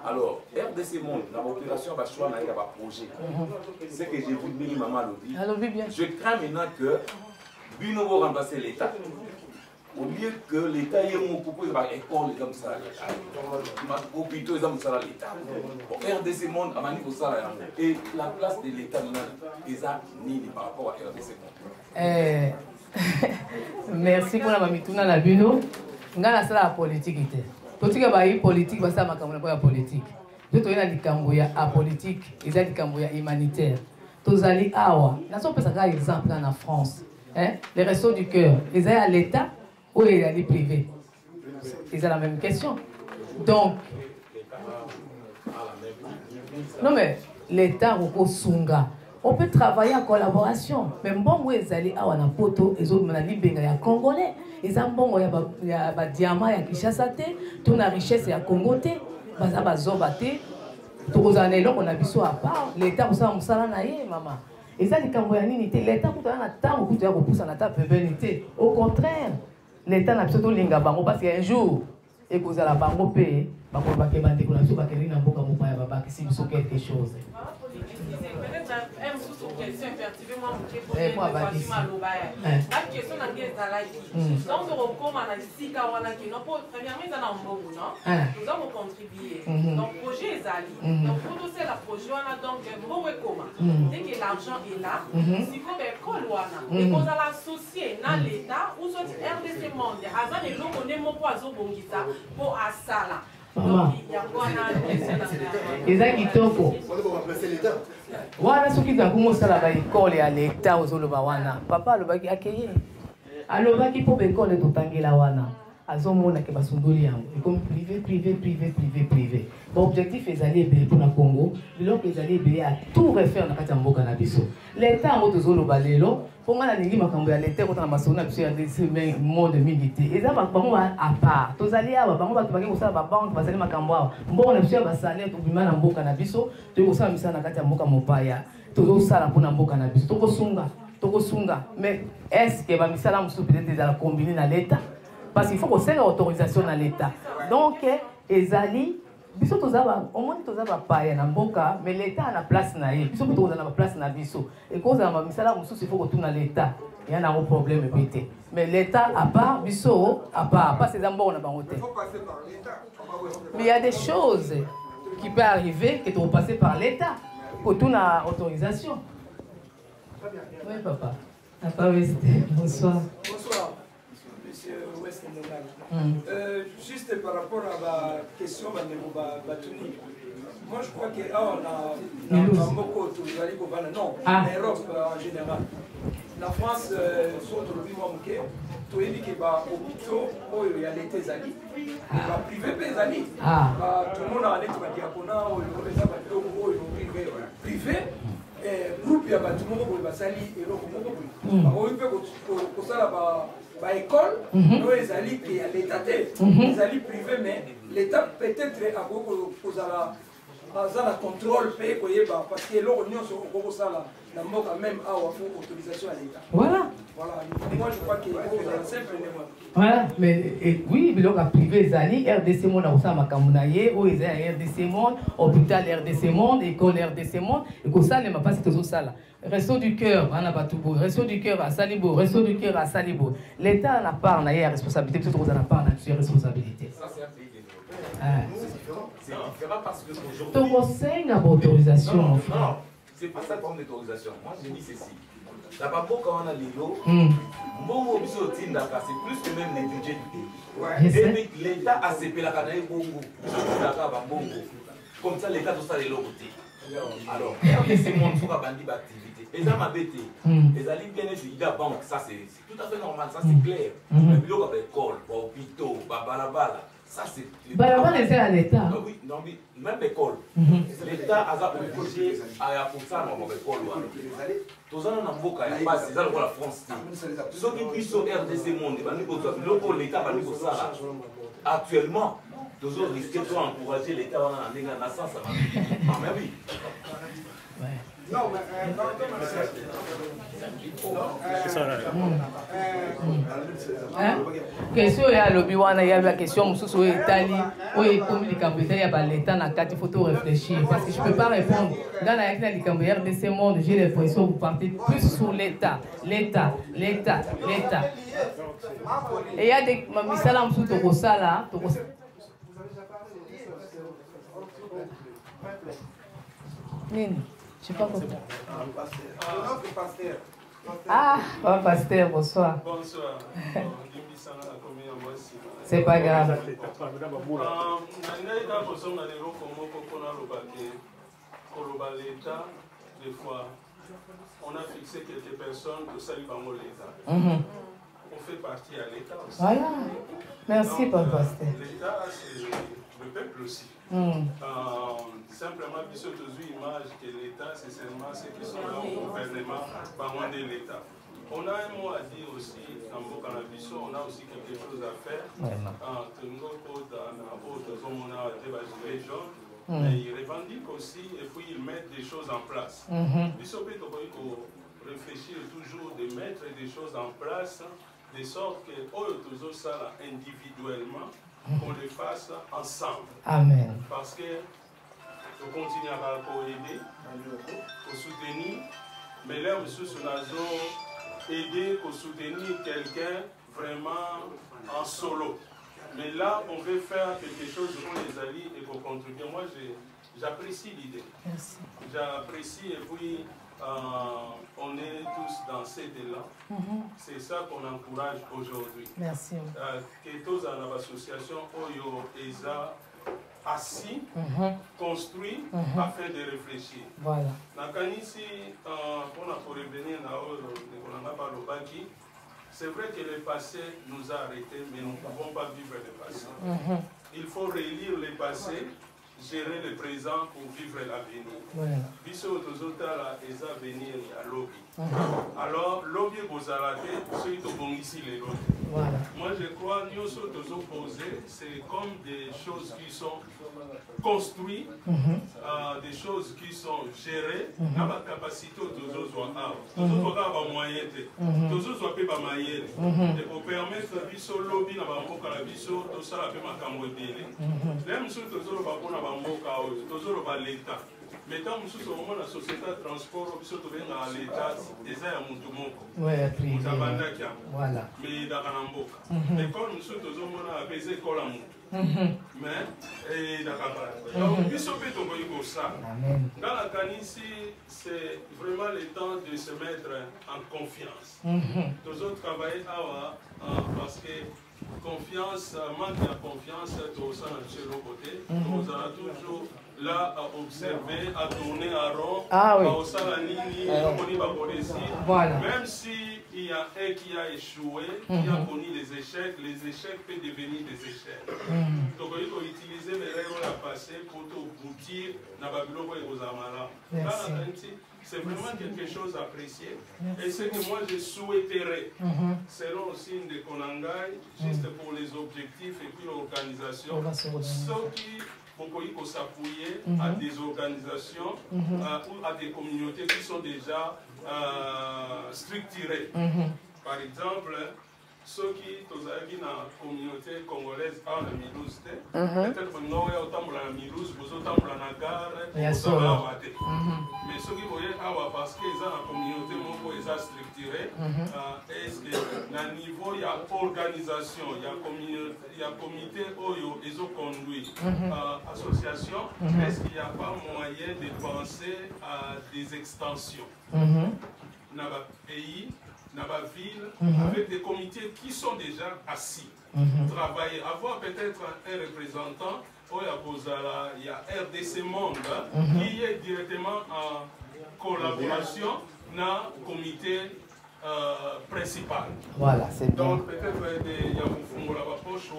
Alors, RDC Monde, la population va choisir un projet. C'est que j'ai vu Mili Maman le dire. Je crains maintenant que Bino va remplacer l'État. Au lieu que l'État ait mon propos, il va école comme ça. Hôpitaux, ils ont ça l'État. RDC Monde, à niveau ça, et la place de l'État, ils ont ni par rapport à RDC Monde. Merci pour la mamituna na bino. Ngana sala politique ite. Totika ba yi politique ba sa makambo na politique. Toto ina likambo ya apolitique, eza likambo ya humanitaire. Tozali awa. Na so pesa ka exemple en France. Les restos du cœur, ils à l'État ou ils à privé. C'est la même question. Donc non mais l'État roko sunga. On peut travailler en collaboration. Mais bon, où ils allaient à Wanapoto, ils ont dit qu'il y a Congolais. Ils ont bon, il y a des diamants, il y a Kinshasa, toute la richesse est à Congo. Il y a des Zobate. Tous les années, on a vu ça à part. L'État, vous savez, maman. Et ça, les Cambodgiens, l'État, vous avez un temps où vous avez repoussé en état de au contraire, l'État n'a pas de linga bango parce qu'un jour, et que vous allez bango payer, bango va que bande pour la soupe, que l'ina boka mo pa ba si vous quelque chose. Question effectivement la question na ngezi zalaki donc on a ici quand on a qui non premièrement ils en ont non nous avons contribué donc projet ezali donc pour tout c'est la projet on a donc bon comment dès que l'argent est là il faut que école wana et qu'on a l'associer dans l'état ou soit RDC Monde azan et l'on connaît mon poison bongisa pour asala. Eza kitoko. Wana soki za kumosala ba école ya l'État ozoloba wana. Papa alobaki akeye. Alobaki po ba école totangela wana. Azomona ke basundoli yango. Comme privé. Bon objectif ezali ebele pour na Congo. Biloko ezali ebele à tout refaire na kati ya mboka na biso. L'État ngo tozoloba lelo. Pour moi, la makambo ya l'État quand on a masona biso ya des monde milité. Eza ba bango à part. Tozali aba bango ba tobaki kosala ba banque bazali makambo awa. Mbongo na biso ya ba salaire to bima na mboka na biso. To kosala misana na kati ya mboka mopaya. To sala pour na mboka na biso. To kosunga. Mais est-ce que ba misala musu peut-être ezala combiner na l'État? Parce qu'il faut qu'on ait l'autorisation dans l'État. Donc, ezali biso tozaba au moins tozaba paye na mboka mais l'État a la place na ye biso tozana la place na biso et cause na misala mususu il faut retourner à l'État il y a un problème pété mais l'État à part biso à part pas ces ambons na bangote mais il y a des choses qui peuvent arriver que tu vas passer par l'État pour tout na autorisation. Oui papa. Papa West, bonsoir. Bonsoir. West juste par rapport à la question de Batuni, moi je crois que là on a beaucoup de non, l'Europe en général. La France, surtout le Bimouamke, tu as dit que l'hôpital, il y a l'été Zali, privé Zali. Tout le monde a un diaconat, privé. Groupe ya batu moko boye basali eloko moko boye bakoki mpe kosala baécole oyo ezali ke ya l'état te ezali privé mais l'état peut-être akoki kozala aza na contrôle mpe koyeba parce que eloko nyonso okoki kosala na mboka même awa fo autorisation ya l'état. Voilà, moi je crois que c'est simple. Voilà, mais oui, biloko ya privé ezali RDC Monde akosala makambo na ye oyo eza ya RDC Monde, hôpital RDC Monde, école RDC Monde ekosalema mpasi tozosala Resto du cœur wana bato boye, Resto du cœur asali boye, Resto du cœur asali boye. L'État na part na ye ya responsabilité biso tokozala na part na biso ya responsabilité. Ça c'est un pays développé. C'est différent parce que aujourd'hui tokosenga baautorisation mon frère. Non, c'est pas ça comme d'autorisation. Moi je dis ceci. D'abord quand on a l'îlot, Mbongo biso tindaka, c'est plus que même les budgets du pays. Et puis l'État a séparé la canne Bongo, comme ça l'État tout ça les logotés. Alors, c'est mon tour à bandi d'activité. Et ça m'a bêté. Les alliés bien étudiés à banque, ça c'est tout à fait normal, ça c'est clair. Mais bilo comme école, hôpitaux, balabala, ça c'est. Balabala c'est à l'État. Oui, non mais même l'école. L'État a un projet à pour ça dans l'école. Tous en a beaucoup à passe, c'est ça la France. Ceux qui puissent au RDC Monde, l'État va nous ça. Actuellement, nous risquons d'encourager l'État dans la naissance. Mais oui. Non, mais question ya lobi wana ya la question mususu oyo etali oyo ekomi likambo etali ya baleta na kati faut tout réfléchir parce que je peux pas répondre dans la yakina likambo ya RDC monde j'ai l'impression que vous partez plus sur l'état et ya de misala mususu tokosala nini je sais pas quoi. Ah, pasteur, bonsoir. Bonsoir. C'est pas grave. Des fois, on a fixé quelques personnes de salut par l'État. On fait partie à l'État aussi. Voilà. Merci, pasteur. L'État, c'est le peuple aussi. Simplement, puis surtout image que l'État, c'est seulement ceux qui sont là au gouvernement, par de l'État. On a un mot à dire aussi, dans le cannabis, on a aussi quelque chose à faire. Mais ils revendiquent aussi et puis ils mettent des choses en place. Il faut réfléchir toujours de mettre des choses en place, de sorte que, toujours ça individuellement, qu'on les fasse ensemble. Amen. Parce que on continue à aider, à soutenir, mais là, monsieur, on a aider, à soutenir quelqu'un vraiment en solo. Mais là, on veut faire quelque chose pour les alliés et pour contribuer. Moi, j'apprécie l'idée. J'apprécie et puis on est tous dans cet élan. C'est ça qu'on encourage aujourd'hui. Merci. Que tous en association, Oyo, ESA, assis, construit, afin de réfléchir. Voilà. C'est vrai que le passé nous a arrêtés, mais nous ne pouvons pas vivre le passé. Il faut relire le passé, gérer le présent pour vivre l'avenir. Biso tozotala eza avenir à lobby. Alors lobby bozalate ceux qui ont ici les lobby. Moi je crois que nous opposés, c'est comme des choses qui sont construites, des choses qui sont gérées, à la capacité de tous moyens, et pour permettre biso lobby na bango kala biso to sala pe makambo délé. Même si tozolo ba pona bango tozolo ba l'État. Mais tant que nous sommes la société de transport, nous sommes à l'État, et ça, il y a voilà. Mais dans mais comme nous sommes à baiser mais donc, nous sommes pour ça. Dans la canisse, c'est vraiment le temps de se mettre en confiance. Nous autres travaillons parce que confiance, manque de confiance, tout ça, de l'autre côté, nous allons toujours là à observer, à tourner à rond, voilà. Même s'il y a un qui a échoué, qui a connu les échecs peuvent devenir des échecs. Donc il faut utiliser les règles à passer pour aboutir dans Babylone et aux Amara. C'est vraiment quelque chose à apprécier. Et ce que moi je souhaiterais, selon le signe de Konangai, juste pour les objectifs et puis l'organisation, ceux qui faut s'appuyer à des organisations ou à des communautés qui sont déjà structurées. Par exemple, ceux qui sont dans la communauté congolaise à la Milouz, peut-être que nous avons la Milouz, nous avons la gare, mais ceux qui voyaient parce qu'ils ont la communauté structurée, est-ce que à niveau il y a organisation, il y a comité, ils ont conduit, association, est-ce qu'il n'y a pas moyen de penser à des extensions dans le pays? Dans la ville, avec des comités qui sont déjà assis, travailler, avoir peut-être un représentant, il y a RDC Monde qui est directement en collaboration dans le comité principal. Voilà, c'est bien. Donc peut-être il y a un poche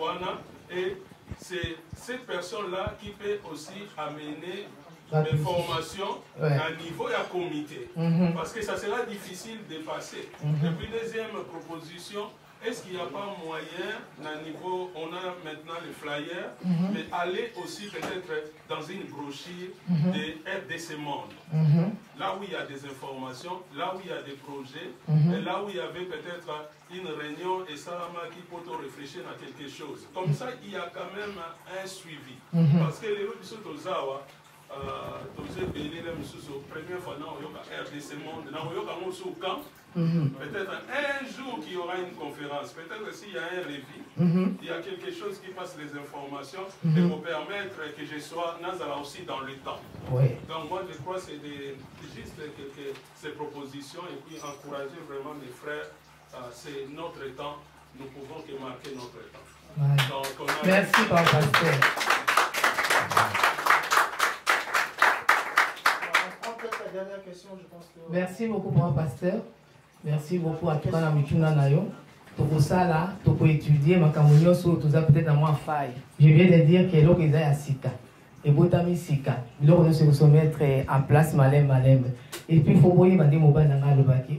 et c'est cette personne-là qui peut aussi amener des formations à niveau et à comité. Parce que ça sera difficile de passer. Et puis, deuxième proposition, est-ce qu'il n'y a pas moyen, à niveau, on a maintenant les flyers, mais aller aussi peut-être dans une brochure de RDC Monde, là où il y a des informations, là où il y a des projets, et là où il y avait peut-être une réunion et ça qui peut réfléchir à quelque chose. Comme ça, il y a quand même un suivi. Parce que les autres Tozawa, première fois dans RDC Monde, peut-être un jour qu'il y aura une conférence, peut-être s'il y a un révis, il y a quelque chose qui passe les informations et me permettre que je sois Nazara aussi dans le temps. Donc moi je crois que c'est juste ces propositions et puis encourager vraiment mes frères, c'est notre temps, nous pouvons que marquer notre temps. Donc, merci pasteur. Merci beaucoup, mon pasteur. Merci beaucoup à toi, Mituna Nayo. Pour ça, là, pour étudier, ma camonio sur tout ça, peut-être à moi faille. Je viens de dire que l'eau est à Sika. Et Botami Sika. L'eau se mettre en place, malem. Et puis, il faut voir des mobiles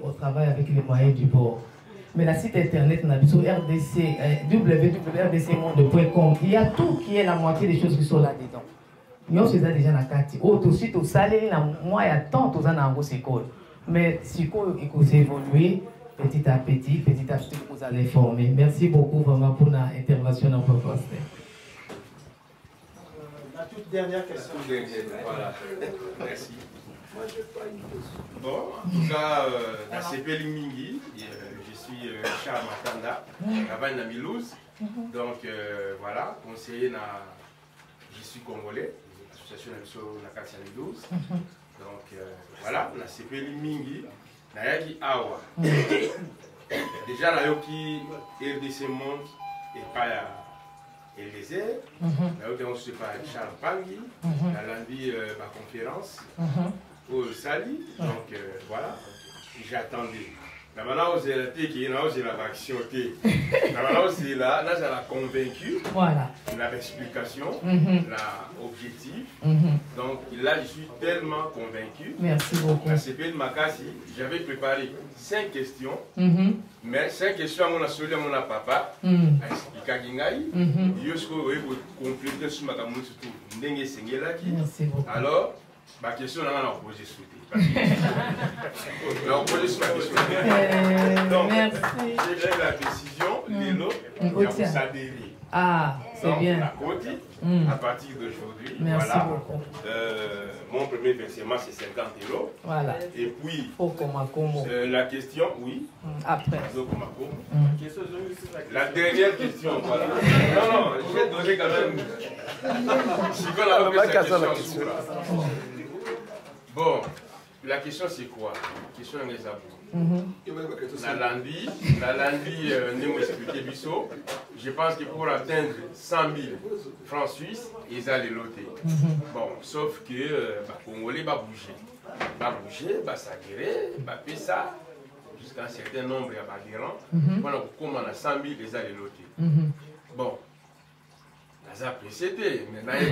au travail avec les moyens du bord. Mais la site internet, www.rdcmonde.com, il y a tout qui est la moitié des choses qui sont là-dedans. Nous sommes déjà dans la carte. Aussi, tout ça, il y a tant de choses dans l'école. Mais si vous évoluez petit à petit, vous allez former. Merci beaucoup vraiment pour l'intervention dans votre poste. La toute dernière question. Voilà. Merci. Moi, je n'ai pas une question. Bon, en tout cas, dans CP Limingi, je suis Charles Matanda, là-bas à Milouz. Donc, voilà, conseiller, je suis congolais, l'association de Nakati Milouz. Donc, voilà, la CP Limingi, Nayaki Awa. Déjà, Nayoki RDC Monde et pas LDZ. Nayoki, on se parle de Charles Pangui, la lundi, ma conférence. Au Sali, donc voilà, j'attendais. Maintenant, j'ai la action, maintenant, c'est là, j'ai la convaincu, voilà. L'explication, l'objectif. Donc là, je suis tellement convaincu. Merci beaucoup. La CP de Makassi, j'avais préparé 5 questions, mais 5 questions à mon associé, à mon papa, à expliquer Gingai, compléter sur ma camoufle surtout. Alors, ma question, on a posé sous on a posé sur ma question. Donc, j'ai pris la décision, Lélo, de vous adhérer. Ah, c'est bien. À côté, à partir d'aujourd'hui, merci voilà. Beaucoup. Mon premier versement, c'est 50 €. Voilà. Et puis, la question, oui. Après. La dernière question, voilà. Non, j'ai donné quand même. Si vous avez la question. Bon, la question c'est quoi? La question est la lundi, nous expliqué Bissot. Je pense que pour atteindre 100 000 francs suisses, ils allaient loter. Bon, sauf que les Congolais vont bouger. Va s'aguerrer, va faire ça, jusqu'à un certain nombre d'adhérents. Voilà, comme on a 100 000, ils allaient loter. Bon. Ça précédé, mais là il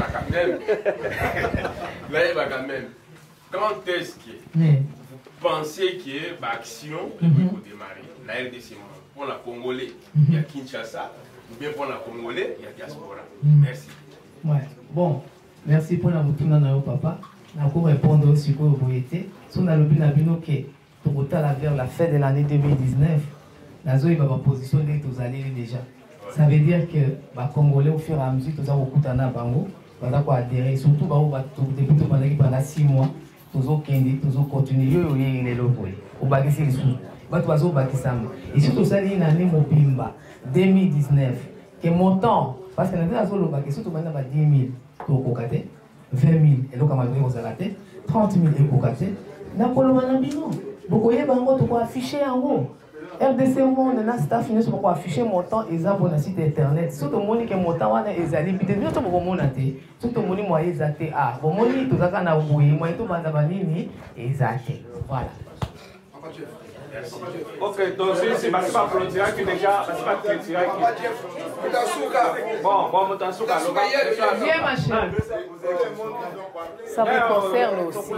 va quand même. Quand est-ce que vous pensez que l'action peut démarrer? La RDC, pour la Congolais, il y a Kinshasa, ou bien pour la Congolais, il y a diaspora. Merci. Ouais. Bon, merci pour la moutuna na papa. Je vais répondre aussi pour vous été. Si on a le but vers la fin de l'année 2019, la zone va position tous allés déjà. Ça veut dire que les Congolais, au fur et à mesure, tous ont adhéré. Surtout, depuis pendant 6 mois, tous ont continué. Et surtout, ça, il y a une année 2019. Que mon temps, parce que nous avons 10 000, 20 000, et 30 000 et afficher en haut. RDC Monde, na staff nous sommes afficher montant exact pour le site internet. Surtout moni que montant wana ezali bide nous sommes bomona te. Surtout moni moyen exact ah bomoni tozaka na boui moyen to banda banini exact. Voilà. Ok, donc si c'est pas clôturer qui déjà, c'est pas clôturer qui. Bon, Moutasuka, viens ma chérie. Ça vous concerne aussi.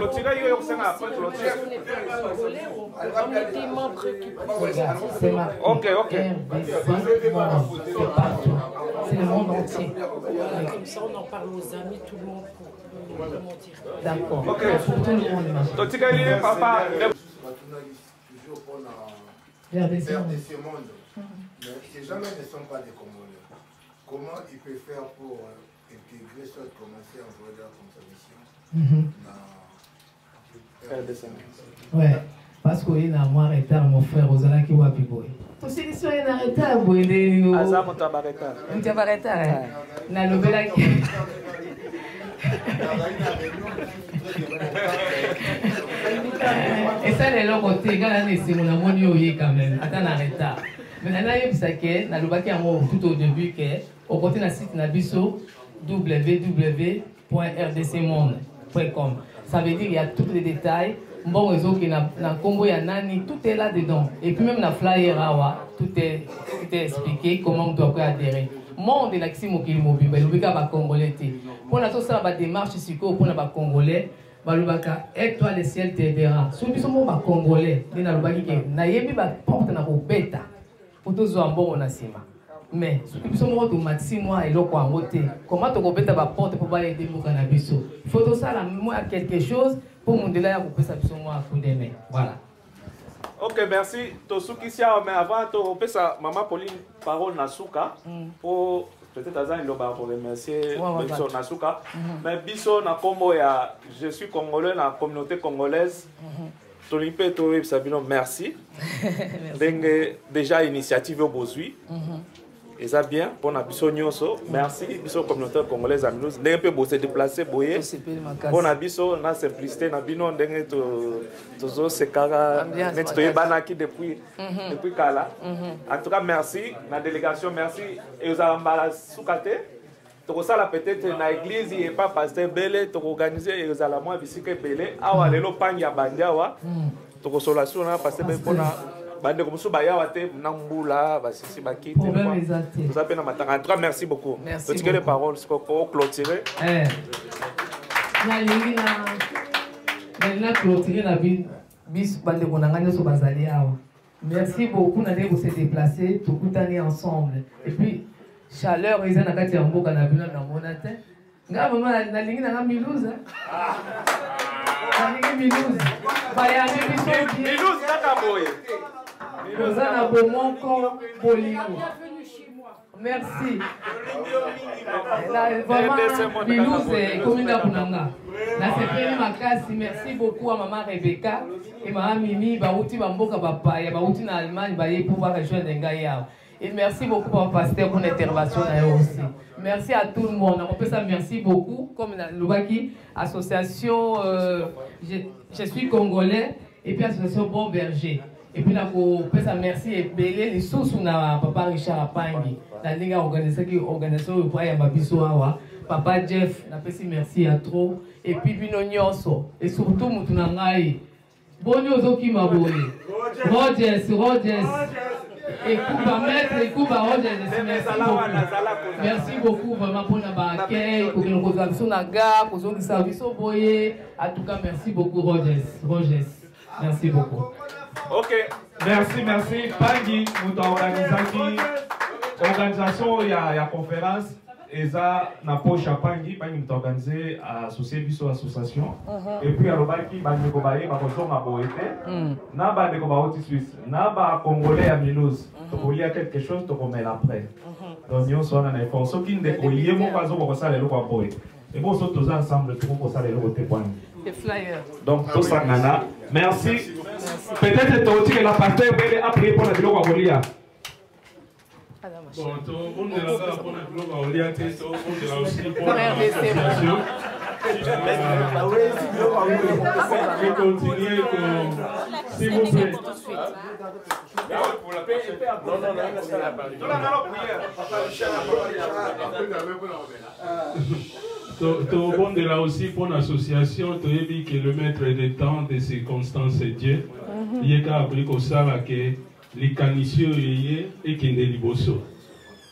On est des membres qui c'est ma ok. C'est le monde entier. Comme ça, on en parle aux amis, tout le monde pour mentir. D'accord. Ok. Pour tout le monde. Donc, tu as papa. Toujours pour RDC Monde. Mais ces gens ne sont pas des Congolais. Comment ils peuvent faire pour intégrer, soit commencer à envoyer leur contribution dans RDC? Ouais. Parce qu'il y a un retard, mon frère, aux Alaki Wapiboy. Aussi, il y a un retard, Boy. Azam, tu as un retard. Tu as un retard, hein? Na nouvelle. Et ça, les gens côté, quand on est sur mon amour, quand même. Attends, en retard. Mais on a eu ça que, na lobaki yango tout au début que, au côté na site na biso www.rdcmonde.com. Ça veut dire qu'il y a tous les détails. Bon réseau qui na Congo ya nani, tout est là dedans. Et puis même la flyer awa, tout est expliqué comment on doit adhérer. Monde de l'accès mokili mobile, ben lobika ba congolais té. Pour la ça ba démarche siko pour na ba congolais, ba lobaka et toi le ciel t'aidera. Sous biso mo ba congolais, ni na lobaki ke na yebi ba porte na ko beta. Pour tous zo ambon na sima. Mais sous biso mo to matisi moi eloko yango té. Comment to ko beta ba porte pour ba aider mo kana biso. Il faut tout ça la moi quelque chose pour mon délai à couper ça biso moi à coup de main. Voilà. Ok, merci. Tosuki Sia, mais avant, tu peux ça, Maman Pauline, parole Nasuka, pour peut-être Azan, il va remercier Biso Nasuka. Mais Biso, na Combo, je suis congolais, dans la communauté congolaise. Tolipe, Torib Sabino, merci. Déjà, initiative au Bozui. Et ça bien, pour la Biso Nyoso, merci. Biso communauté congolaise à nous. D'un peu se déplacer, boyer. Pour la Biso, la simplicité, na bino, d'un toujours ce cara, nettoyer banaki depuis Kala. En tout cas, merci. La délégation, merci. Et vous avez soukate. Donc ça, peut-être dans l'église, il n'y a pas pasteur Belé, tu organiser et vous allez moi visiter Belé. Ah ouais, le pangia bandia tu consolation là, pasteur Belé pour bande comme ça, baya wate nambula, basisi bakite. Vous avez na matanga. En tout cas, merci beaucoup. Merci. Tu les paroles, c'est pour clôturer. Na clôturer la vie, bis bande konanganya so bazali awa. Merci beaucoup d'aller vous se déplacer, tout couper ensemble. Et puis chaleur, ils ont nakati mboka na bino na monate. Nga mama na lingi na Milouze. Na lingi Milouze. Baya biso Milouze kaka boye. Milouze na bomoko bolingo. Merci. Vraiment Milouze kominga kunanga. Na sepeli makasi, merci beaucoup à maman Rebecca et maman Mimi bauti bamboka bapaya, bauti na Allemagne baye pour voir rejoindre ngai. Et merci beaucoup pour pasteur pour l'intervention aussi. Merci à tout le monde. On peut ça merci beaucoup comme Loubaki association je suis congolais et puis association Bon Berger. Et puis là on peut ça merci et belé les sous na papa Richard Apangi. La ligue organisation pour ya babiso awa. Papa Jeff na pesi merci à trop et puis bino nyonso et surtout mutuna ngai. Bonio zoki maboye. Rogers. Et Kouba Maître, et Kouba Rogers, merci beaucoup vraiment pour l'accueil, pour que nous ayons la gare, pour que nous ayons boyé. En tout cas, merci beaucoup Rogers. Merci beaucoup. Ok. Merci. Pangi, nous organisation, il y a conférence. Et ça, na poche à Pangi, nous organisé associé biso association. Et puis à l'Obaki, nous kobaye, nous avons boité. Na ba de kobaoti Suisse, na ba congolais à Milouze. Donc il y a quelque chose, tu remets après. Donc nous sommes en effort. Ce qui nous décolle, mon bazo pour ça les locaux à boy. Et bon, nous tous ensemble, tout pour ça les locaux témoignent. Les flyers. Donc tout ça nana. Merci. Peut-être que tu as la partie après pour la vidéo à Bolia. Bon, tout le monde est là pour la globe à Oliate, tout le monde est là aussi pour l'association. Je continue, s'il vous plaît. Tout le monde est là aussi pour l'association. Tu as dit que le maître des temps, des circonstances, c'est Dieu. Yeka Abriko Sala que les canicieux et qui ne liboso.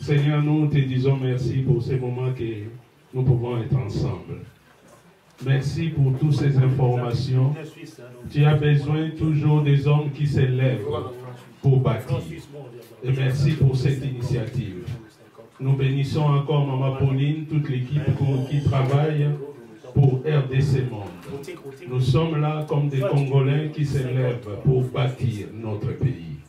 Seigneur, nous te disons merci pour ces moments que nous pouvons être ensemble. Merci pour toutes ces informations. Tu as besoin toujours des hommes qui s'élèvent pour bâtir. Et merci pour cette initiative. Nous bénissons encore Maman Pauline, toute l'équipe qui travaille pour RDC Monde. Nous sommes là comme des Congolais qui s'élèvent pour bâtir notre pays.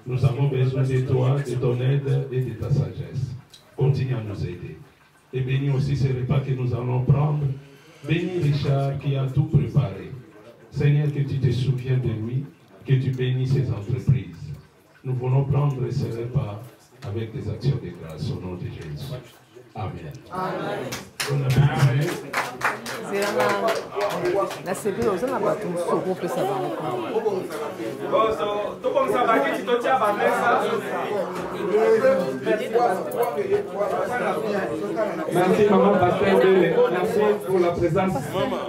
Nous avons besoin de toi, de ton aide et de ta sagesse. Continue à nous aider. Et bénis aussi ce repas que nous allons prendre. Bénis Richard qui a tout préparé. Seigneur, que tu te souviens de lui, que tu bénis ses entreprises. Nous voulons prendre ce repas avec des actions de grâce au nom de Jésus. Amen. Amen. Merci maman Pasteur Bele, merci pour la présence.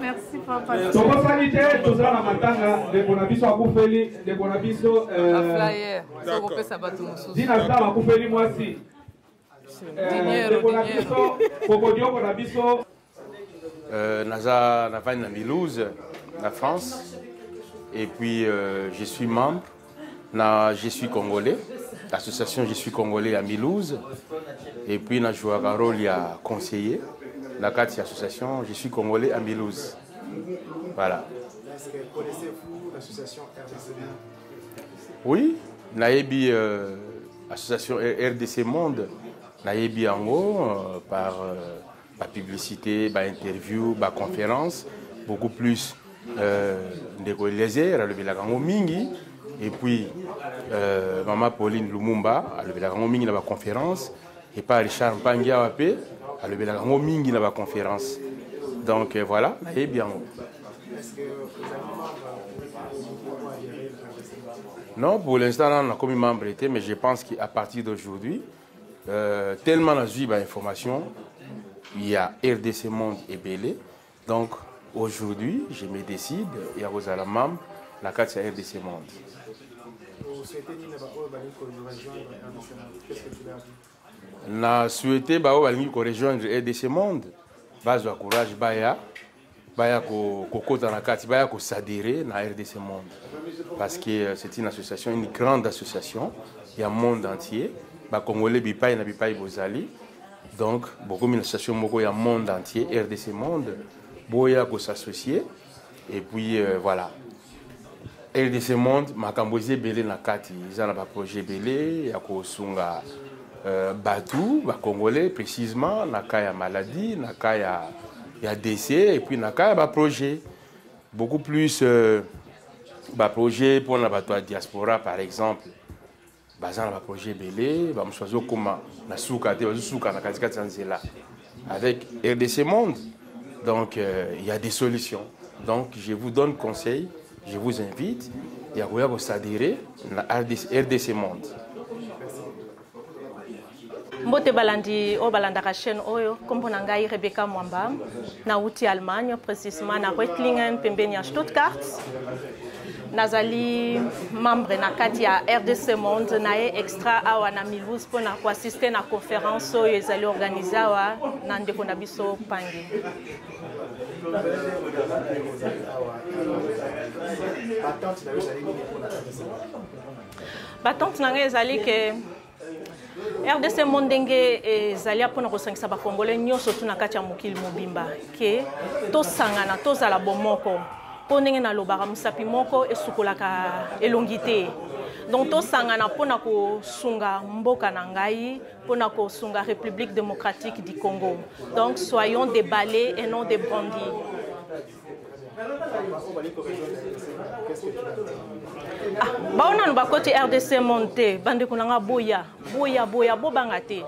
Merci papa. Donc sanité, tout ça la matanga, de bonabiso à Koufeli, de bonabiso flyer. Dina ça à Koufeli moi aussi. Naza Navane Milouz, la France. Et puis je suis membre, je suis congolais. L'association Je suis congolais à Milouz. Et puis je joue un rôle il y a conseiller. La carte association Je suis congolais à Milouz. Voilà. Est-ce que connaissez-vous l'association RDC Monde? Oui, Naebi association RDC Monde. Naebi Ango par la publicité, par interview, par conférence, beaucoup plus de Kolézé, le Belagango Mingi, et puis Maman Pauline Lumumba, le Belagango Mingi dans la conférence, et par Richard Mpangia Wapé, le Belagango Mingi dans la conférence. Donc voilà, Naebi Ango. Est-ce que vous avez Non, pour l'instant, on a comme membre été, mais je pense qu'à partir d'aujourd'hui, tellement on a eu d'informations, il y a RDC Monde et Belé. Donc aujourd'hui, je me décide, il y a Rosala Mam, la carte c'est RDC Monde. Vous souhaitez dire que vous rejoindre RDC Monde? Qu'est-ce que tu leur dis? On a souhaité que rejoindre RDC Monde. Base de courage, baya kokota na kati, baya ko s'adhérer à RDC Monde. Parce que c'est une association, une grande association, il y a un monde entier. Les Congolais bipai na bipai bozali. Donc beaucoup d'associations moko il y a un monde entier, RDC Monde. Boya ko s'associer et puis voilà. RDC Monde makambozi belé na kati, ils ont un projet belé, ya ko sunga Batou, Congolais précisément, Nakaya maladie, Nakaya décès, et puis Nakaya projet. Beaucoup plus projet pour la diaspora par exemple. Bazan la projet belé, ba mchozo koma na souka te souka na katika Tanzania avec RDC Monde. Donc il y a des solutions. Donc je vous donne conseil, je vous invite et à s'adhérer à RDC Monde. Mbote balandi o balandaka chaîne oyo kombo na ngai Rebecca Mwamba na uti Allemagne précisément na Reutlingen pembeni ya Stuttgart. Nazali membre na kati ya RDC Monde na extra awa na Milouz pour na assister na conférence oyo ezali organisée awa na ndeko na biso Pangi. Batante na ngai ezali ke RDC Monde ndenge ezali apona kosangisa bakongole nyonso tuna kati ya mokili mobimba ke tosangana tozala bomoko po ndenge nalobaka mosapi moko esukolaka elongi te. Donc tosangana mpona kosunga mboka na ngai, mpona kosunga République démocratique du Congo. Donc soyons des balais et non des bandits. Baona no bakoti RDC Monde bande kunanga boya bobanga te.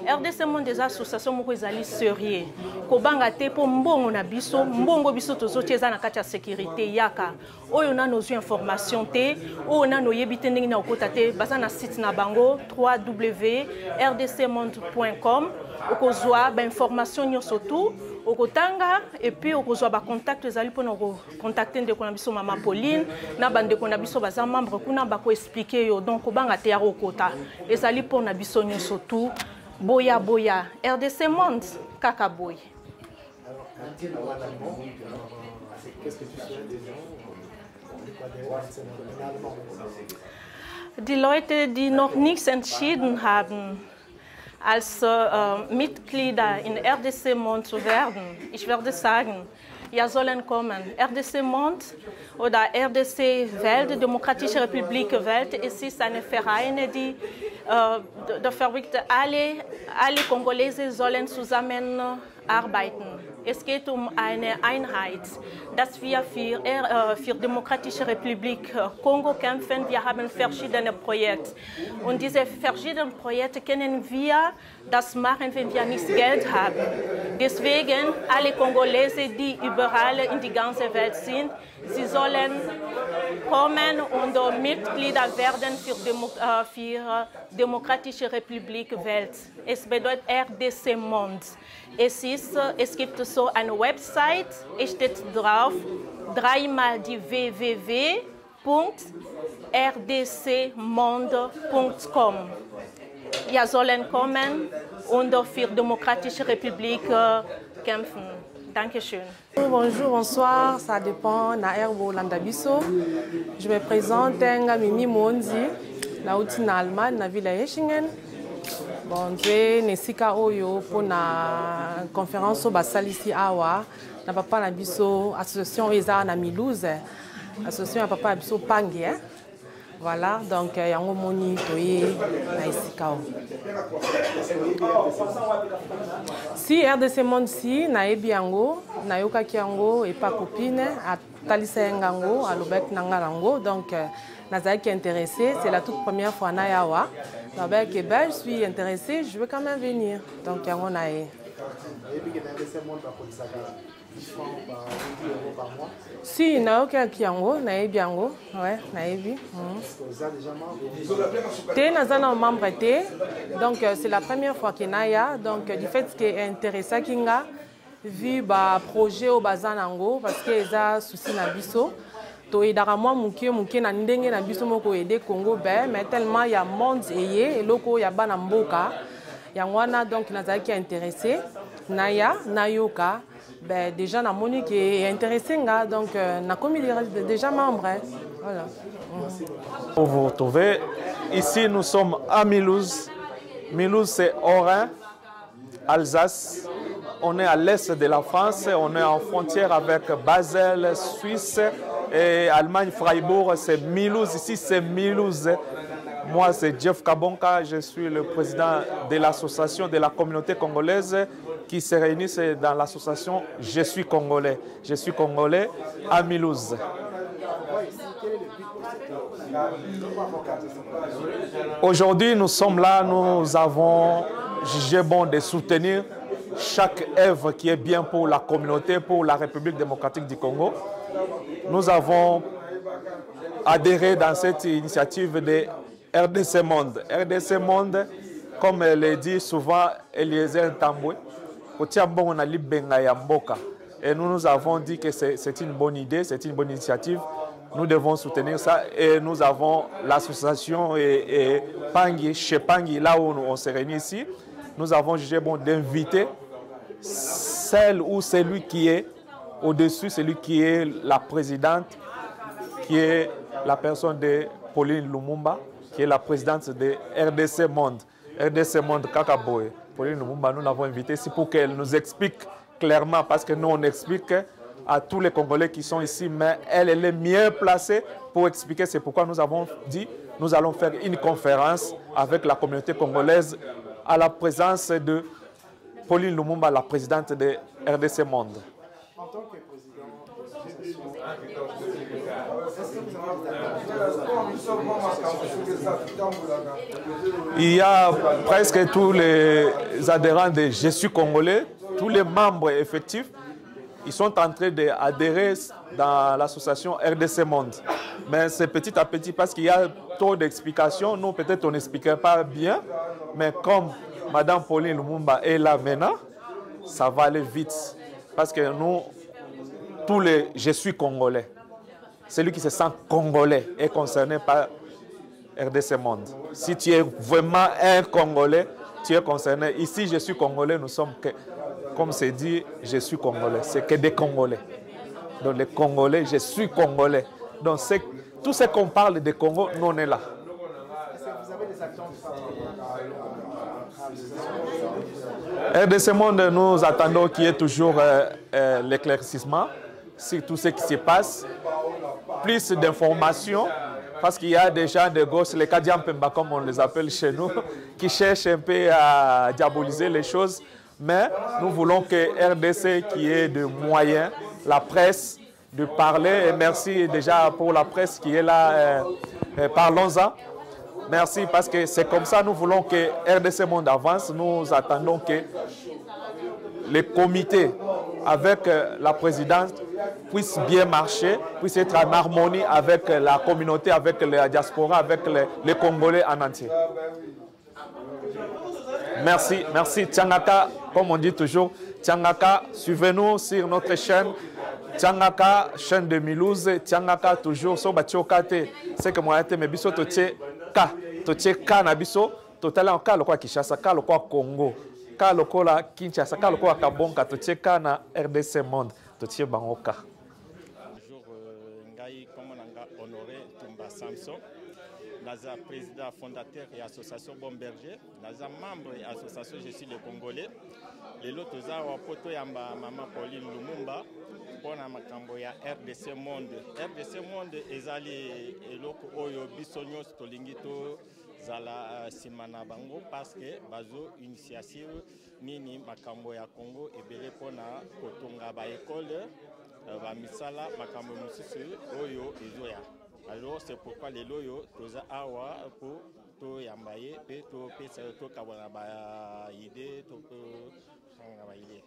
RDC Monde des associations moko ezali sérieux ko banga te po mbongo na biso mbongo biso tozoti eza na kati ya sécurité yaka oyo na nozu information te oyo na noyebi te ndenge na okota te baza na site na bango www.rdcmonde.com okozwa ba information nyonso tout okotanga et puis okozwa ba contact ezali pona ko contacter ndeko na biso mama Pauline na bandeko na biso baza membre kuna ba ko expliquer yo donc obanga te ya okota ezali pona biso nyonso tout boya boya RDC Monde kaka boy. Qu'est-ce que tu souhaites des gens? Die Leute, die noch nichts entschieden haben, als Mitglieder in RDC Monde zu werden, ich würde sagen, ja, sollen kommen. RDC Monde oder RDC Welt, Demokratische Republik Welt, es ist eine Verein, die verrückt, alle Kongolesen sollen zusammenarbeiten. Es geht eine Einheit, dass wir für Demokratische Republik Kongo kämpfen. Wir haben verschiedene Projekte. Und diese verschiedenen Projekte können wir das machen, wenn wir nicht Geld haben. Deswegen, alle Kongolesen, die überall in die ganze Welt sind, sie sollen kommen und Mitglieder werden für Demokratische Republik Welt. Es bedeutet RDC Monde. Es gibt so eine Website, es steht drauf, dreimal die www.rdcmonde.com. Wir sollen kommen und für Demokratische Republik kämpfen. Dankeschön. Bonjour, bonsoir, ça dépend na Erbo Landabiso. Je me présente Mimi Monzi, na uti na Allemagne, na Villa Eschingen. Bon, je nesika oyo pour na conférence au basalisi awa na papa na biso association eza na Milouze, association ya papa na biso Pangi. Voilà, donc yango moni toye na esika o. Si RDC Monde si na ebi yango na yokaki yango et pas copine atalisa yango alobek nanga yango donc nazaki intéressé, c'est la toute première fois na yawa. Je suis intéressée, je veux quand même venir. Donc, yango na e. Si, na oka kiango, na ebi yango, ouais, na ebi. Té nazana membre té, donc c'est la première fois que naya, donc du fait que est intéressé kinga vu ba projet au bazanango parce que eza souci na biso. toyedaka mwa muke na ndenge na biso moko aider Congo mais tellement ya monde eye eloko ya bana mboka yango wana donc nazalaki intéressé naya nayoka déjà na moni qui est intéressé nga donc na komi déjà membre voilà. Pour vous retrouver ici, nous sommes à Milouze. Milouze, c'est Orin, Alsace. On est à l'est de la France, on est en frontière avec Basel, Suisse et Allemagne, Freiburg, c'est Milouze. Ici, c'est Milouze. Moi, c'est Jeff Kabonka, je suis le président de l'association de la communauté congolaise qui se réunissent dans l'association Je suis Congolais. Je suis Congolais à Milouze. Aujourd'hui, nous sommes là, nous avons jugé bon de soutenir chaque œuvre qui est bien pour la communauté, pour la République démocratique du Congo. Nous avons adhéré dans cette initiative de RDC Monde. RDC Monde, comme le dit souvent Eliezer Ntambwe, et nous avons dit que c'est une bonne idée, c'est une bonne initiative. Nous devons soutenir ça et nous avons l'association et Pangi, chez Pangi, là où on se réunit ici, nous avons jugé bon d'inviter celle ou celui qui est au-dessus, celui qui est la présidente, qui est la personne de Pauline Lumumba, qui est la présidente de RDC Monde. RDC Monde Kakaboy. Pauline Lumumba, nous l'avons invitée ici pour qu'elle nous explique clairement, parce que nous on explique à tous les Congolais qui sont ici, mais elle est mieux placée pour expliquer. C'est pourquoi nous avons dit, nous allons faire une conférence avec la communauté congolaise à la présence de Pauline Lumumba, la présidente de RDC Monde. En tant que président il y a presque tous les adhérents de Je suis Congolais, tous les membres effectifs, ils sont en train d'adhérer dans l'association RDC Monde. Mais c'est petit à petit parce qu'il y a trop d'explications. Nous, peut-être, on n'expliquait pas bien. Mais comme Madame Pauline Lumumba est là maintenant, ça va aller vite. Parce que nous, je suis congolais. Celui qui se sent congolais est concerné par RDC Monde. Si tu es vraiment un Congolais, tu es concerné. Ici, je suis congolais, nous sommes, comme c'est dit, je suis congolais. C'est que des Congolais. Donc les Congolais, je suis congolais. Donc tout ce qu'on parle de Congo, nous on est là. Est-ce que vous avez des attentes RDC Monde, nous attendons qu'il y ait toujours l'éclaircissement sur tout ce qui se passe. Plus d'informations, parce qu'il y a des gens de gauche, les Kadiampemba comme on les appelle chez nous, qui cherchent un peu à diaboliser les choses. Mais nous voulons que RDC, qui ait de moyens, la presse, de parler. Et merci déjà pour la presse qui est là. Parlons-en. Merci parce que c'est comme ça nous voulons que RDC Monde avance. Nous attendons que les comités avec la présidente puissent bien marcher, puissent être en harmonie avec la communauté, avec la diaspora, avec les Congolais en entier. Merci, merci. Tchangaka, comme on dit toujours, Tchangaka, suivez-nous sur notre chaîne. Tchangaka, chaîne de Milouz, Tchangaka, toujours, so batchokate, c'est que moi, mais biso toche ka na biso, totalement ka lokwa Kinshasa, ka lokwa Congo, ka lokwa Kinshasa, ka lokwa Kabonka, toche ka na RDC Monde, toche bangoka. Bonjour, ngai komonanga Honoré Tumba Samson. Naza président fondateur et association Bomberger. Naza membre et association Je suis le Congolais. Les autres ont poto yamba maman Pauline Lumumba pour na makambo ya RDC Monde. RDC Monde ezali eloko oyo bisonyo stolingito zala simana bango parce que bazo initiative nini makambo ya Congo ebele pona kotonga ba école ba misala makambo mususu oyo ezoya. Alors c'est pourquoi les loyaux toza awa pour to yambaye pe to pesa to kabana ba idée to sanga ba idée.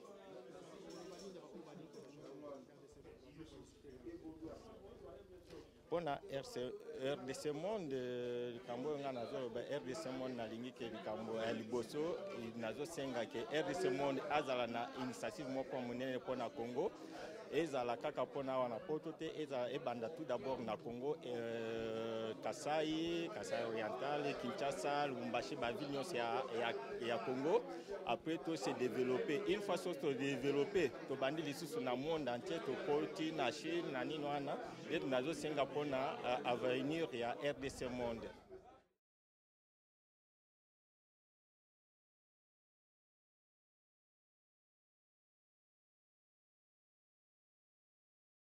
Pona RDC Monde kambo nga nazo ba RDC Monde na lingi ke kambo ya liboso nazo senga ke RDC Monde azala na initiative moko monene pona Congo. Ezala kaka pona wana poto te ezala ebanda tout d'abord na Congo Kasai oriental, Kinshasa, Lubumbashi, ba ville nyonso ya Congo. Après tout se développer. Une fois que se développer, to bandi lisusu na monde entier to koti na Chine na nino wana et nazo senga pona avenir ya RDC Monde.